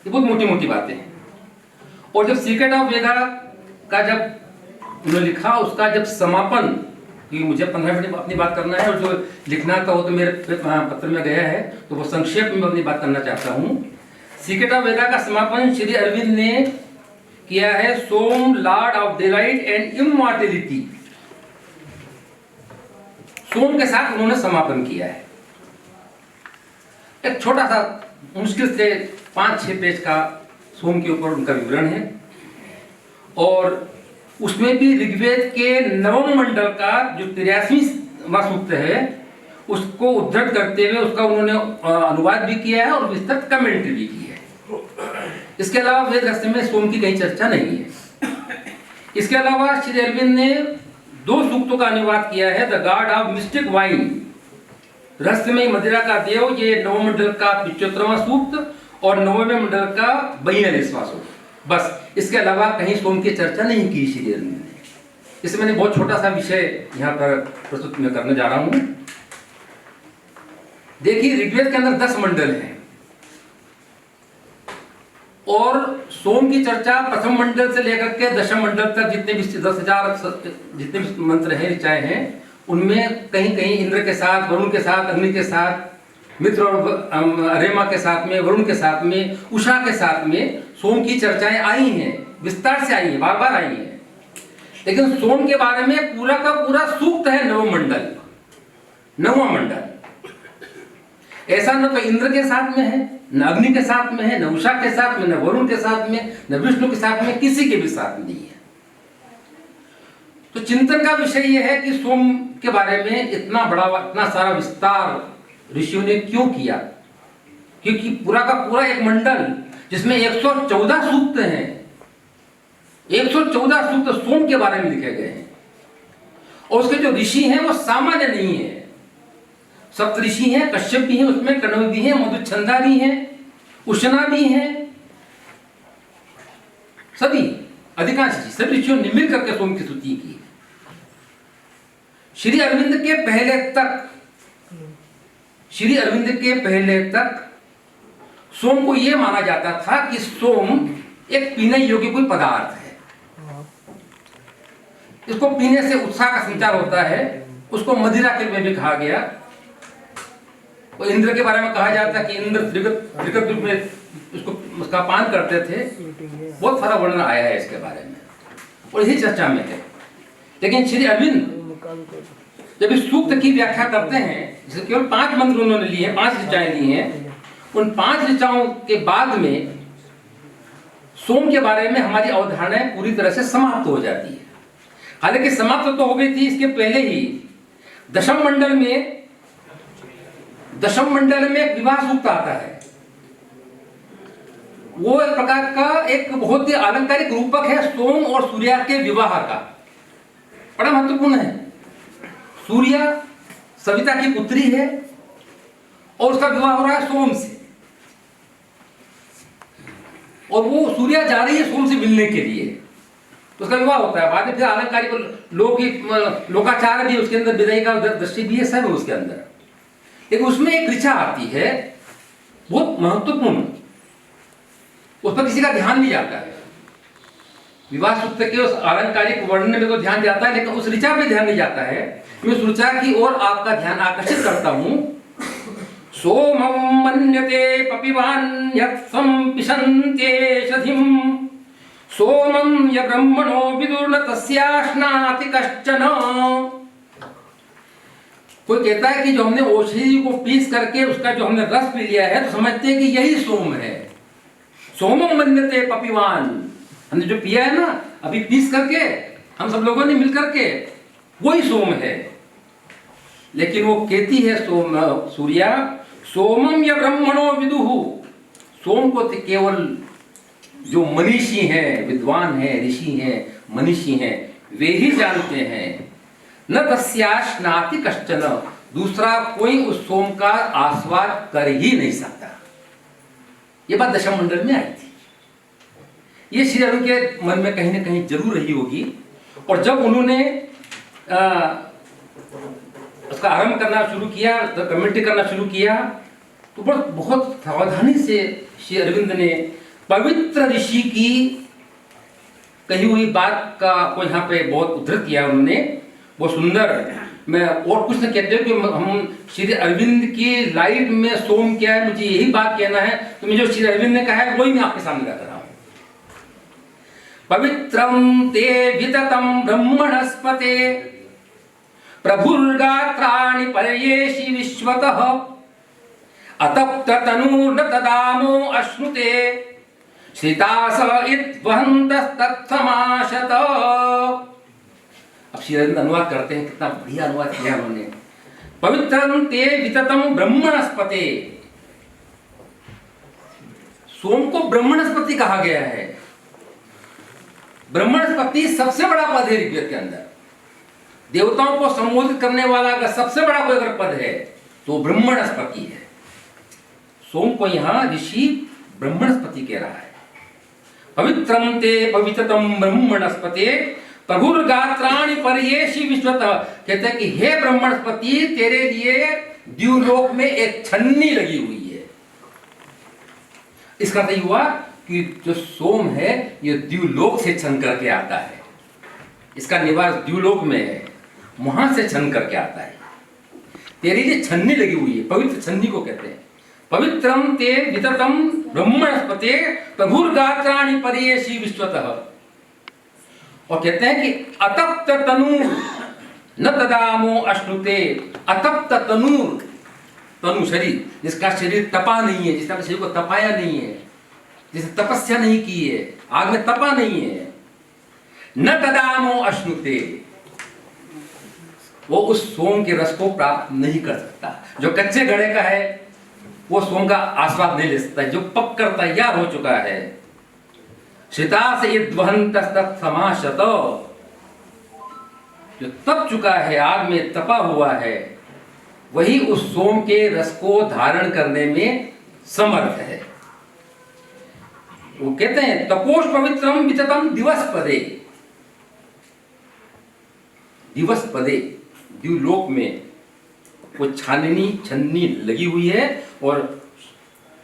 ये बहुत मोटी मोटी बातें हैं। और जब सीक्रेट ऑफ वेदा का जब उन्होंने लिखा, उसका जब समापन, क्योंकि मुझे 15 मिनट अपनी बात करना है और जो लिखना था वो तो मेरे पत्र में गया है, तो वो संक्षेप में अपनी बात करना चाहता हूँ। सीक्रेट ऑफ वेदा का समापन श्री अरविंद ने किया है, Som lord of delight and immortality. Som के साथ उन्होंने समापन किया है। एक छोटा सा मुश्किल से 5-6 पेज का सोम के ऊपर उनका विवरण है। और उसमें भी ऋग्वेद के नवम मंडल का जो 83वां सूक्त है उसको उद्धृत करते हुए उसका उन्होंने अनुवाद भी किया है और विस्तृत कमेंट्री भी की है। इसके अलावा वेद रहस्य में सोम की कहीं चर्चा नहीं है। इसके अलावा श्री अरविंद ने 2 सूक्तों का अनुवाद किया है, the God of mistake wine, रहस्यमय मदिरा का देव, ये नवम मंडल का 75वां सूक्त और 9वें मंडल का 42वां सूक्त। बस, इसके अलावा कहीं सोम की चर्चा नहीं की श्री अरविंद ने। इससे मैंने बहुत छोटा सा विषय यहाँ पर प्रस्तुत में करने जा रहा हूँ। देखिए, ऋग्वेद के अंदर 10 मंडल हैं और सोम की चर्चा प्रथम मंडल से लेकर के दशम मंडल तक जितने भी 10,000 जितने भी मंत्र हैं, ऋचाएं हैं, उनमें कहीं कहीं इंद्र के साथ, वरुण के साथ, अग्नि के साथ, मित्र और अरेमा के साथ में, वरुण के साथ में, उषा के साथ में सोम की चर्चाएं आई हैं, विस्तार से आई हैं, बार बार आई हैं। लेकिन सोम के बारे में पूरा का पूरा सूक्त है नवम मंडल, 9वां मंडल। ऐसा न तो इंद्र के साथ में है, न अग्नि के साथ में है, न उषा के साथ में, न वरुण के साथ में, न विष्णु के साथ में, किसी के भी साथ नहीं है। तो चिंतन का विषय यह है कि सोम के बारे में इतना बड़ा, इतना सारा विस्तार ऋषियों ने क्यों किया? क्योंकि पूरा का पूरा एक मंडल जिसमें 114 सूक्त हैं, 114 सूक्त सोम के बारे में लिखे गए हैं। और उसके जो ऋषि हैं वो सामान्य नहीं है, सप्तऋषि हैं, कश्यप भी हैं, उसमें कण्व भी हैं, मधुच्छंदा भी हैं, उष्णा भी हैं, सभी अधिकांश सभी ऋषियों ने मिल करके सोम की स्तुति की। श्री अरविंद के पहले तक सोम को यह माना जाता था कि सोम एक पीने योग्य कोई पदार्थ है, इसको पीने से उत्साह का संचार होता है, उसको मदिरा के रूप में भी कहा गया। और इंद्र के बारे में कहा जाता है कि इंद्र त्रिगत रूप में उसका पान करते थे। बहुत सारा वर्णन आया है इसके बारे में और इसी चर्चा में है। लेकिन श्री अरविंद जब इस सूक्त की व्याख्या करते हैं, जिसे केवल 5 मंत्र उन्होंने लिए, 5 ऋचाएं ली हैं, उन 5 ऋचाओं के बाद में सोम के बारे में हमारी अवधारणाएं पूरी तरह से समाप्त हो जाती है। हालांकि समाप्त तो हो गई थी इसके पहले ही। दशम मंडल में एक विवाह सूक्त आता है। वो एक प्रकार का एक बहुत ही अलंकारिक रूपक है सोम और सूर्या के विवाह का, बड़ा महत्वपूर्ण है। सूर्या सविता की पुत्री है और उसका विवाह हो रहा है सोम से, और वो सूर्या जा रही है सोम से मिलने के लिए। तो उसका विवाह होता है। बाद में फिर आलंकारिक लोकाचार भी उसके अंदर, विदाई का दृष्टि भी है, सब है उसके अंदर। लेकिन उसमें एक ऋचा आती है बहुत महत्वपूर्ण, उस पर किसी का ध्यान नहीं जाता है। विवाह सूत्र के उस आलंकारिक वर्णन में तो ध्यान जाता है, लेकिन उस ऋचा पे ध्यान नहीं जाता है। मैं उस ऋचा की ओर आपका ध्यान आकर्षित करता हूं। सोमं मन्यते पपिवान् यत्सं पिशन्ते शधिम्, सोमं य ब्रह्मणो विदुर्न तस्याश्नाति कश्चन। कोई कहता है कि जो हमने औषधि को पीस करके उसका जो हमने रस पी लिया है, तो समझते हैं कि यही सोम है। सोमं मन्यते पपिवान्, हमने जो पिया है ना अभी पीस करके, हम सब लोगों ने मिल करके, वही सोम है। लेकिन वो कहती है सोम सूर्या, सोमम या ब्रह्मणो विदुहु, सोम को केवल जो मनीषी हैं, विद्वान हैं, ऋषि हैं, मनीषी हैं, वे ही जानते हैं। न तस्याश्नाति कश्चन, दूसरा कोई उस सोम का आस्वाद कर ही नहीं सकता। ये बात दशम मंडल में आई थी। ये श्री अरुण के मन में कहीं ना कहीं जरूर रही होगी। और जब उन्होंने उसका आरंभ करना शुरू किया, कमेंट्री करना शुरू किया, तो बहुत सावधानी से श्री अरविंद ने पवित्र ऋषि की कही हुई बात का को यहाँ पे बहुत उद्धृत किया उन्होंने, बहुत सुंदर। मैं और कुछ नहीं कहते कि हम श्री अरविंद की लाइफ में सोम क्या है, मुझे यही बात कहना है, तो मुझे जो श्री अरविंद ने कहा है वही मैं आपके सामने रख रहा हूँ। पवित्रम ते विततम ब्रह्मणस्पते प्रभुर्गात्राणि पर्येषि विश्वतः, अतप्त तनूर्न तदामो अश्नुते, श्रितास इत्वहन्तस्तत्समाशत। अब श्री अरविंद अनुवाद करते हैं, कितना बढ़िया अनुवाद किया उन्होंने। पवित्रम ते विततम ब्रह्मणस्पते, सोम को ब्रह्मणस्पति कहा गया है। ब्रह्मणस्पति सबसे बड़ा पद है ऋग्वेद के अंदर। देवताओं को संबोधित करने वाला अगर सबसे बड़ा कोई अगर पद है तो ब्रह्मणस्पति है। सोम को यहां ऋषि ब्रह्मणस्पति कह रहा है। पवित्रम ते पवित्रतम ब्रह्मणस्पते प्रभुर्गात्राणि पर्येषि विश्वतः, कहते हैं कि हे ब्रह्मणस्पति, तेरे लिए द्युलोक में एक छन्नी लगी हुई है। इसका अर्थ हुआ कि जो सोम है ये द्युलोक से छन करके आता है, इसका निवास द्युलोक में है, वहां से छन करके आता है। तेरी लिए छन्नी लगी हुई है, पवित्र छन्नी को कहते हैं। पवित्रम ते विततम ब्रह्मणस्पते प्रभुर्गात्राणि पर्येषि विश्वतः, और कहते हैं कि अतप्त तनूर न तदामो अश्नुते। अतप्त तनूर, तनु शरीर, जिसका शरीर तपा नहीं है, जिसका शरीर को तपाया नहीं है, जिसे तपस्या नहीं की है, आग में तपा नहीं है, न तदामो अश्नुते, वो उस सोम के रस को प्राप्त नहीं कर सकता। जो कच्चे घड़े का है वो सोम का आस्वाद नहीं ले सकता। जो पक कर तैयार हो चुका है, श्रिता से समाशत, जो तप चुका है, आग में तपा हुआ है, वही उस सोम के रस को धारण करने में समर्थ है। वो कहते हैं तपोष पवित्रम विततम दिवस पदे, दिवस पदे, द्युलोक में वो छन्नी लगी हुई है। और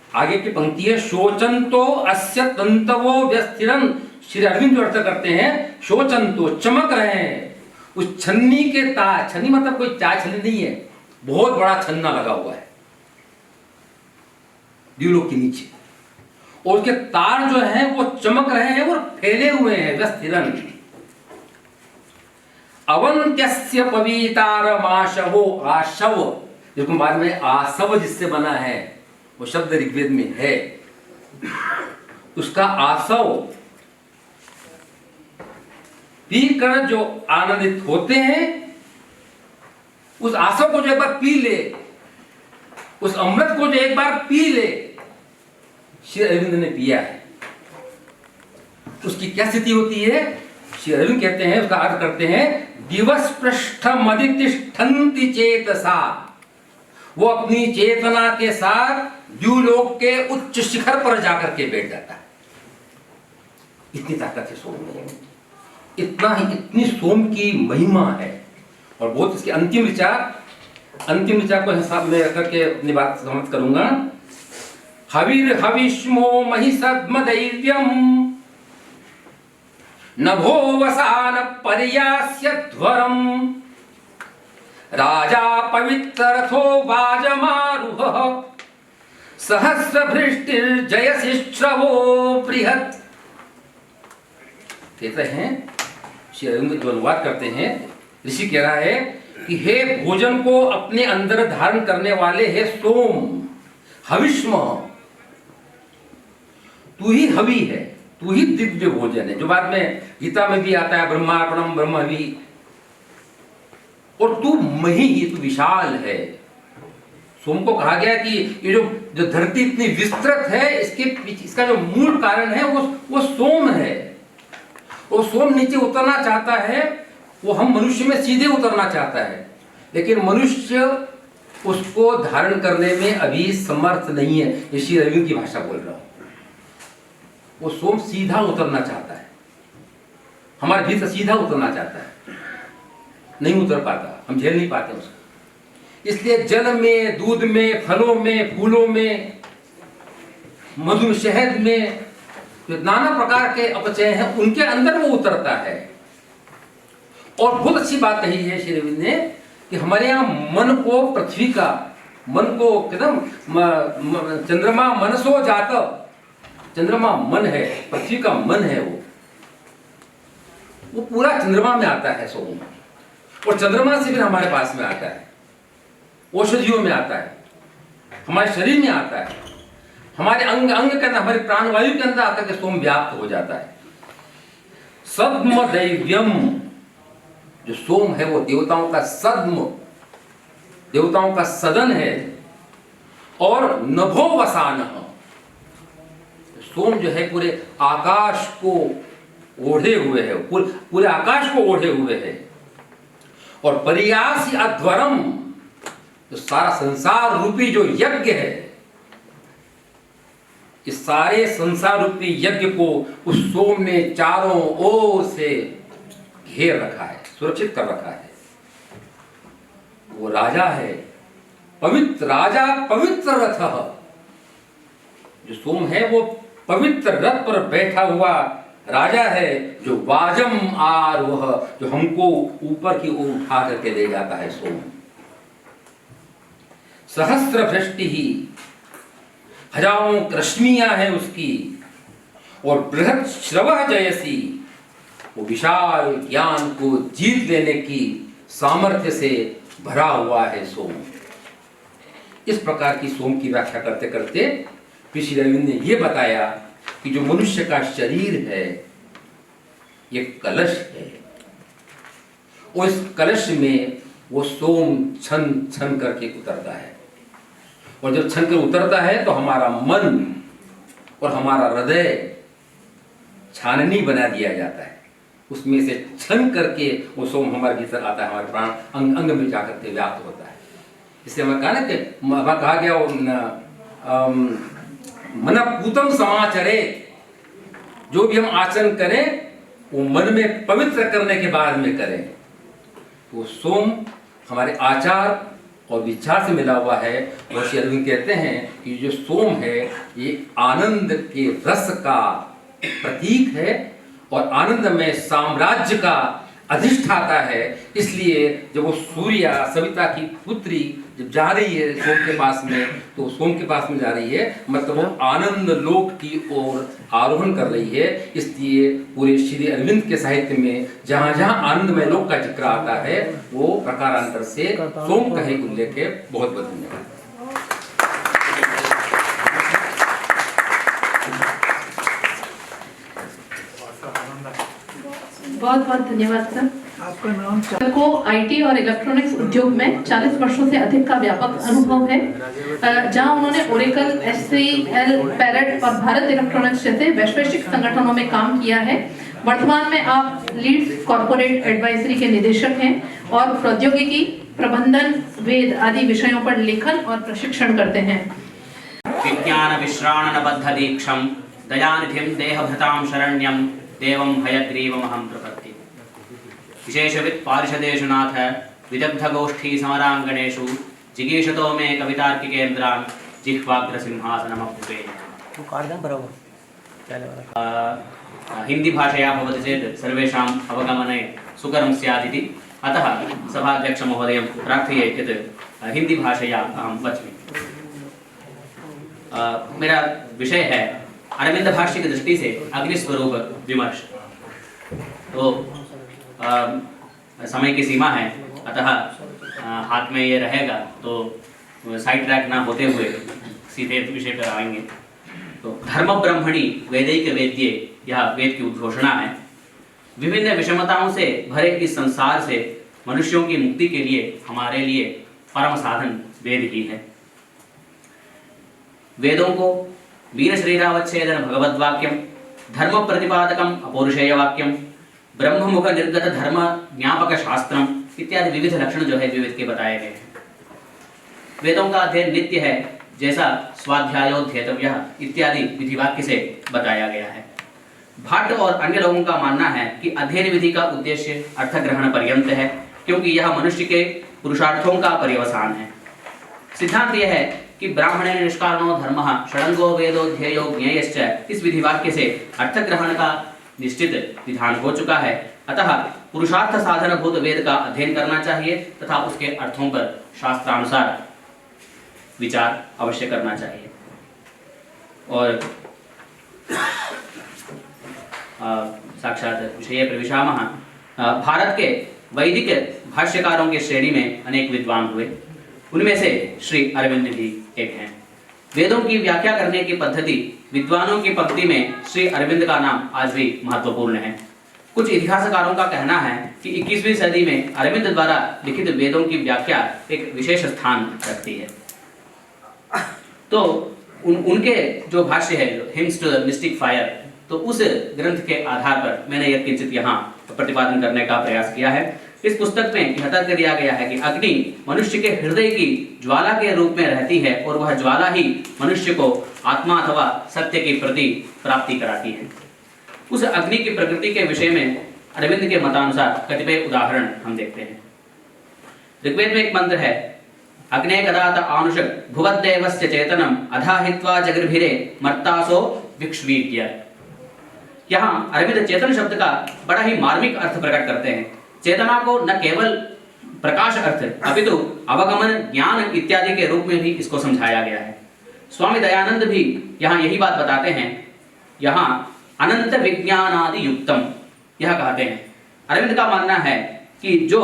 आगे की पंक्ति है शोचंतो अस्य तंतवो व्यस्थिरन। श्री अरविंद अर्थ करते हैं शोचंतो, चमक रहे हैं उस छन्नी के तार। छन्नी मतलब कोई चाय छन्नी नहीं है, बहुत बड़ा छन्ना लगा हुआ है द्युलोक के नीचे, और उसके तार जो हैं वो चमक रहे हैं और फैले हुए हैं व्यस्थिरन। अवंत्यस्य पवितारमाशवो, आशव, जिसको बाद में आसव जिससे बना है, वो शब्द ऋग्वेद में है। उसका आसव पीकर जो आनंदित होते हैं, उस आसव को जो एक बार पी ले, उस अमृत को जो एक बार पी ले, श्री अरविंद ने पिया है, उसकी क्या स्थिति होती है? श्री अरविंद कहते हैं, उसका अर्थ करते हैं दिवस पृष्ठ मदितिष्ठन्ति चेतसा, वो अपनी चेतना के साथ द्युलोक के उच्च शिखर पर जाकर के बैठ जाता है। इतनी ताकत है सोम में। इतनी सोम की महिमा है। और बहुत इसके अंतिम विचार को हिसाब में रख करके अपनी बात समाप्त करूंगा। हविर हविष्मो महिषद्मदैव्यम नभो वसान पर्यास्य ध्वरम राजा पवित्ररथो वाजमारुह सहस्रभृष्टिर्जयसिश्रवो बृहत्। कहते हैं श्री अरविंद जो अनुवाद करते हैं, ऋषि कह रहा है कि हे भोजन को अपने अंदर धारण करने वाले हे सोम, हविष्म, तू ही हवि है, तू ही दिव्य भोजन है, जो बाद में गीता में भी आता है ब्रह्मार्पणम ब्रह्महवि। और तू मही, तू विशाल है। सोम को कहा गया कि ये जो धरती इतनी विस्तृत है, इसका जो मूल कारण है वो सोम है। और सोम नीचे उतरना चाहता है, वो हम मनुष्य में सीधे उतरना चाहता है, लेकिन मनुष्य उसको धारण करने में अभी समर्थ नहीं है। ये श्री अरविंद की भाषा बोल रहा हूं। वो सोम सीधा उतरना चाहता है, हमारे भीतर सीधा उतरना चाहता है, नहीं उतर पाता, हम झेल नहीं पाते उसको। इसलिए जल में, दूध में, फलों में, फूलों में, मधु शहद में जो नाना प्रकार के अपचय हैं, उनके अंदर वो उतरता है। और बहुत अच्छी बात कही है श्री अरविंद ने कि हमारे यहाँ मन को, पृथ्वी का मन को एकदम चंद्रमा मनसो जात, चंद्रमा मन है, पृथ्वी का मन है, वो पूरा चंद्रमा में आता है सोम। और चंद्रमा से फिर हमारे पास में आता है, औषधियों में आता है, हमारे शरीर में आता है, हमारे अंग के अंदर, हमारे प्राणवायु के अंदर आकर के सोम व्याप्त हो जाता है। सद्म दैव्यम, जो सोम है वो देवताओं का सद्म, देवताओं का सदन है। और नभो वसान, सोम जो है पूरे आकाश को ओढ़े हुए है, पूरे आकाश को ओढ़े हुए है। और पर्यासी अध्वरम, जो सारा संसार रूपी जो यज्ञ है, इस सारे संसार रूपी यज्ञ को उस सोम ने चारों ओर से घेर रखा है, सुरक्षित कर रखा है। वो राजा है, पवित्र राजा, पवित्र रथ, जो सोम है वो पवित्र रथ पर बैठा हुआ राजा है, जो वाजम आरोह, जो हमको ऊपर की ओर उठा करके ले जाता है सोम। सहस्र भ्रष्टि ही, हजारों रश्मियां हैं उसकी। और बृहत श्रवः जयसी, वो विशाल ज्ञान को जीत लेने की सामर्थ्य से भरा हुआ है सोम। इस प्रकार की सोम की व्याख्या करते करते श्री अरविंद ने यह बताया कि जो मनुष्य का शरीर है ये कलश है, और इस कलश में वो सोम छन छन करके उतरता है। और जब छन कर उतरता है तो हमारा मन और हमारा हृदय छाननी बना दिया जाता है, उसमें से छन करके वो सोम हमारे भीतर आता है, हमारे प्राण अंग अंग में जाकर के व्याप्त होता है। इससे हमें कहा ना कि कहा गया मन पूतम समाचरे, जो भी हम आचरण करें वो मन में पवित्र करने के बाद में करें। वो सोम हमारे आचार और विचार से मिला हुआ है। और श्री अरविंद कहते हैं कि जो सोम है ये आनंद के रस का प्रतीक है और आनंदमय साम्राज्य का अधिष्ठाता है। इसलिए जब वो सूर्या सविता की पुत्री जब जा रही है सोम के पास में, तो सोम के पास में जा रही है, मतलब वो आनंद लोक की ओर आरोहण कर रही है। इसलिए पूरे श्री अरविंद के साहित्य में जहाँ जहाँ आनंदमय लोक का जिक्र आता है वो प्रकारांतर से सोम का ही उल्लेख है। बहुत बहुत धन्यवाद। बहुत बहुत धन्यवाद सर। आपका नाम? सर को आईटी और इलेक्ट्रॉनिक्स उद्योग में 40 वर्षों से अधिक का व्यापक अनुभव है, जहां उन्होंने ओरेकल, HCL, पैरेट और भारत इलेक्ट्रॉनिक्स जैसे वैश्विक संगठनों में काम किया है। वर्तमान में आप लीड्स कॉर्पोरेट एडवाइजरी के निदेशक हैं और प्रौद्योगिकी, प्रबंधन, वेद आदि विषयों पर लेखन और प्रशिक्षण करते हैं। विज्ञान विश्राणन बद्ध दीक्षम दयानिधिम देहभृतां शरण्यम देवं हयग्रीवमहं प्रपद्ये। विशेषवित् पार्षदेषु नाथ विदग्धगोष्ठी समराङ्गणेषु जिगीषतो मे कवितार्किकेन्द्रान् जिह्वाग्रसिंहासनमभुवे। हिंदी भाषया भवति चेत् सर्वेषाम् अवगमने सुकरं स्यात् इति अतः सभाध्यक्षमहोदयं प्रार्थये यत् हिंदी भाषया अहं वच्मि। मेरा विषय है अरविंद भाष्य की दृष्टि से अग्निस्वरूप विमर्श। तो समय की सीमा है, अतः हाथ में ये रहेगा तो साइड ट्रैक ना होते हुए सीधे विषय पर आएंगे। तो धर्म ब्रह्मणि वैदिक वेद्ये, यह वेद की उद्घोषणा है। विभिन्न विषमताओं से भरे इस संसार से मनुष्यों की मुक्ति के लिए हमारे लिए परम साधन वेद ही है। वेदों को वीर श्रीरावच्छेदन भगवद्वाक्यम, धर्म प्रतिपादकम अपौरुषेय वाक्यम, ब्रह्ममुख निर्गत धर्म ज्ञापक शास्त्रम इत्यादि विविध लक्षण जो है वेद के बताए गए हैं। वेदों का अध्ययन नित्य है, जैसा स्वाध्यायोध्येतव्यः इत्यादि विधि वाक्य से बताया गया है। भाट और अन्य लोगों का मानना है कि अध्ययन विधि का उद्देश्य अर्थ ग्रहण पर्यंत है, क्योंकि यह मनुष्य के पुरुषार्थों का पर्यवसान है। सिद्धांत यह है कि ब्राह्मणे निष्कारणो धर्मः षडंगो वेदो ध्येयो ज्ञेयश्च, इस विधि वाक्य से अर्थ ग्रहण का निश्चित विधान हो चुका है। अतः पुरुषार्थ साधन भूत वेद का अध्ययन करना चाहिए तथा उसके अर्थों पर शास्त्रानुसार विचार अवश्य करना चाहिए। और साक्षात विषय प्रविशामः। भारत के वैदिक भाष्यकारों के श्रेणी में अनेक विद्वान हुए, उनमें से श्री अरविंद भी एक हैं। वेदों की व्याख्या करने की पद्धति विद्वानों की पंक्ति में श्री अरविंद का नाम आज भी महत्वपूर्ण है। कुछ इतिहासकारों का कहना है कि 21वीं सदी में अरविंद द्वारा लिखित वेदों की व्याख्या एक विशेष स्थान रखती है। तो उनके जो भाष्य है hymns to the mystic fire, तो उस ग्रंथ के आधार पर मैंने यह किंचित यहाँ प्रतिपादन करने का प्रयास किया है। इस पुस्तक में यह तर्क दिया गया है कि अग्नि मनुष्य के हृदय की ज्वाला के रूप में रहती है और वह ज्वाला ही मनुष्य को आत्मा अथवा सत्य की प्रति प्राप्ति कराती है। उस अग्नि की प्रकृति के विषय में अरविंद के मतानुसार कतिपय उदाहरण हम देखते हैं। ऋग्वेद में एक मंत्र है, अग्ने कदात आनुषक भुवद्देवस्य चेतनम अधाहित्वा जगर्भिरे मर्तासो विक्ष्वीट्य। यहाँ अरविंद चेतन शब्द का बड़ा ही मार्मिक अर्थ प्रकट करते हैं। चेतना को न केवल प्रकाश अर्थ अपितु अवगमन, ज्ञान इत्यादि के रूप में भी इसको समझाया गया है। स्वामी दयानंद भी यहाँ यही बात बताते हैं। यहाँ अनंत विज्ञानादि युक्तम यह कहते हैं। अरविंद का मानना है कि जो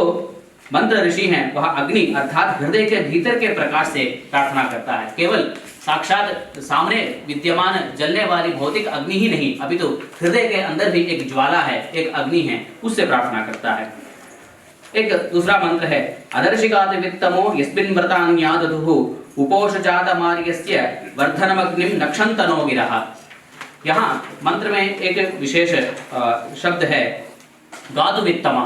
मंत्र ऋषि हैं वह अग्नि अर्थात हृदय के भीतर के प्रकाश से प्रार्थना करता है। केवल साक्षात सामने विद्यमान जलने वाली भौतिक अग्नि ही नहीं, अपितु हृदय के अंदर भी एक ज्वाला है, एक अग्नि है, उससे प्रार्थना करता है। एक दूसरा मंत्र है, अदर्शिकात वित्तमो यस्मिन् व्रतान्यादधुः उपोषजात मार्यस्य वर्धनमग्निं नक्षन्तनो गिरः। यहाँ मंत्र में एक विशेष शब्द है गातु वित्तमः।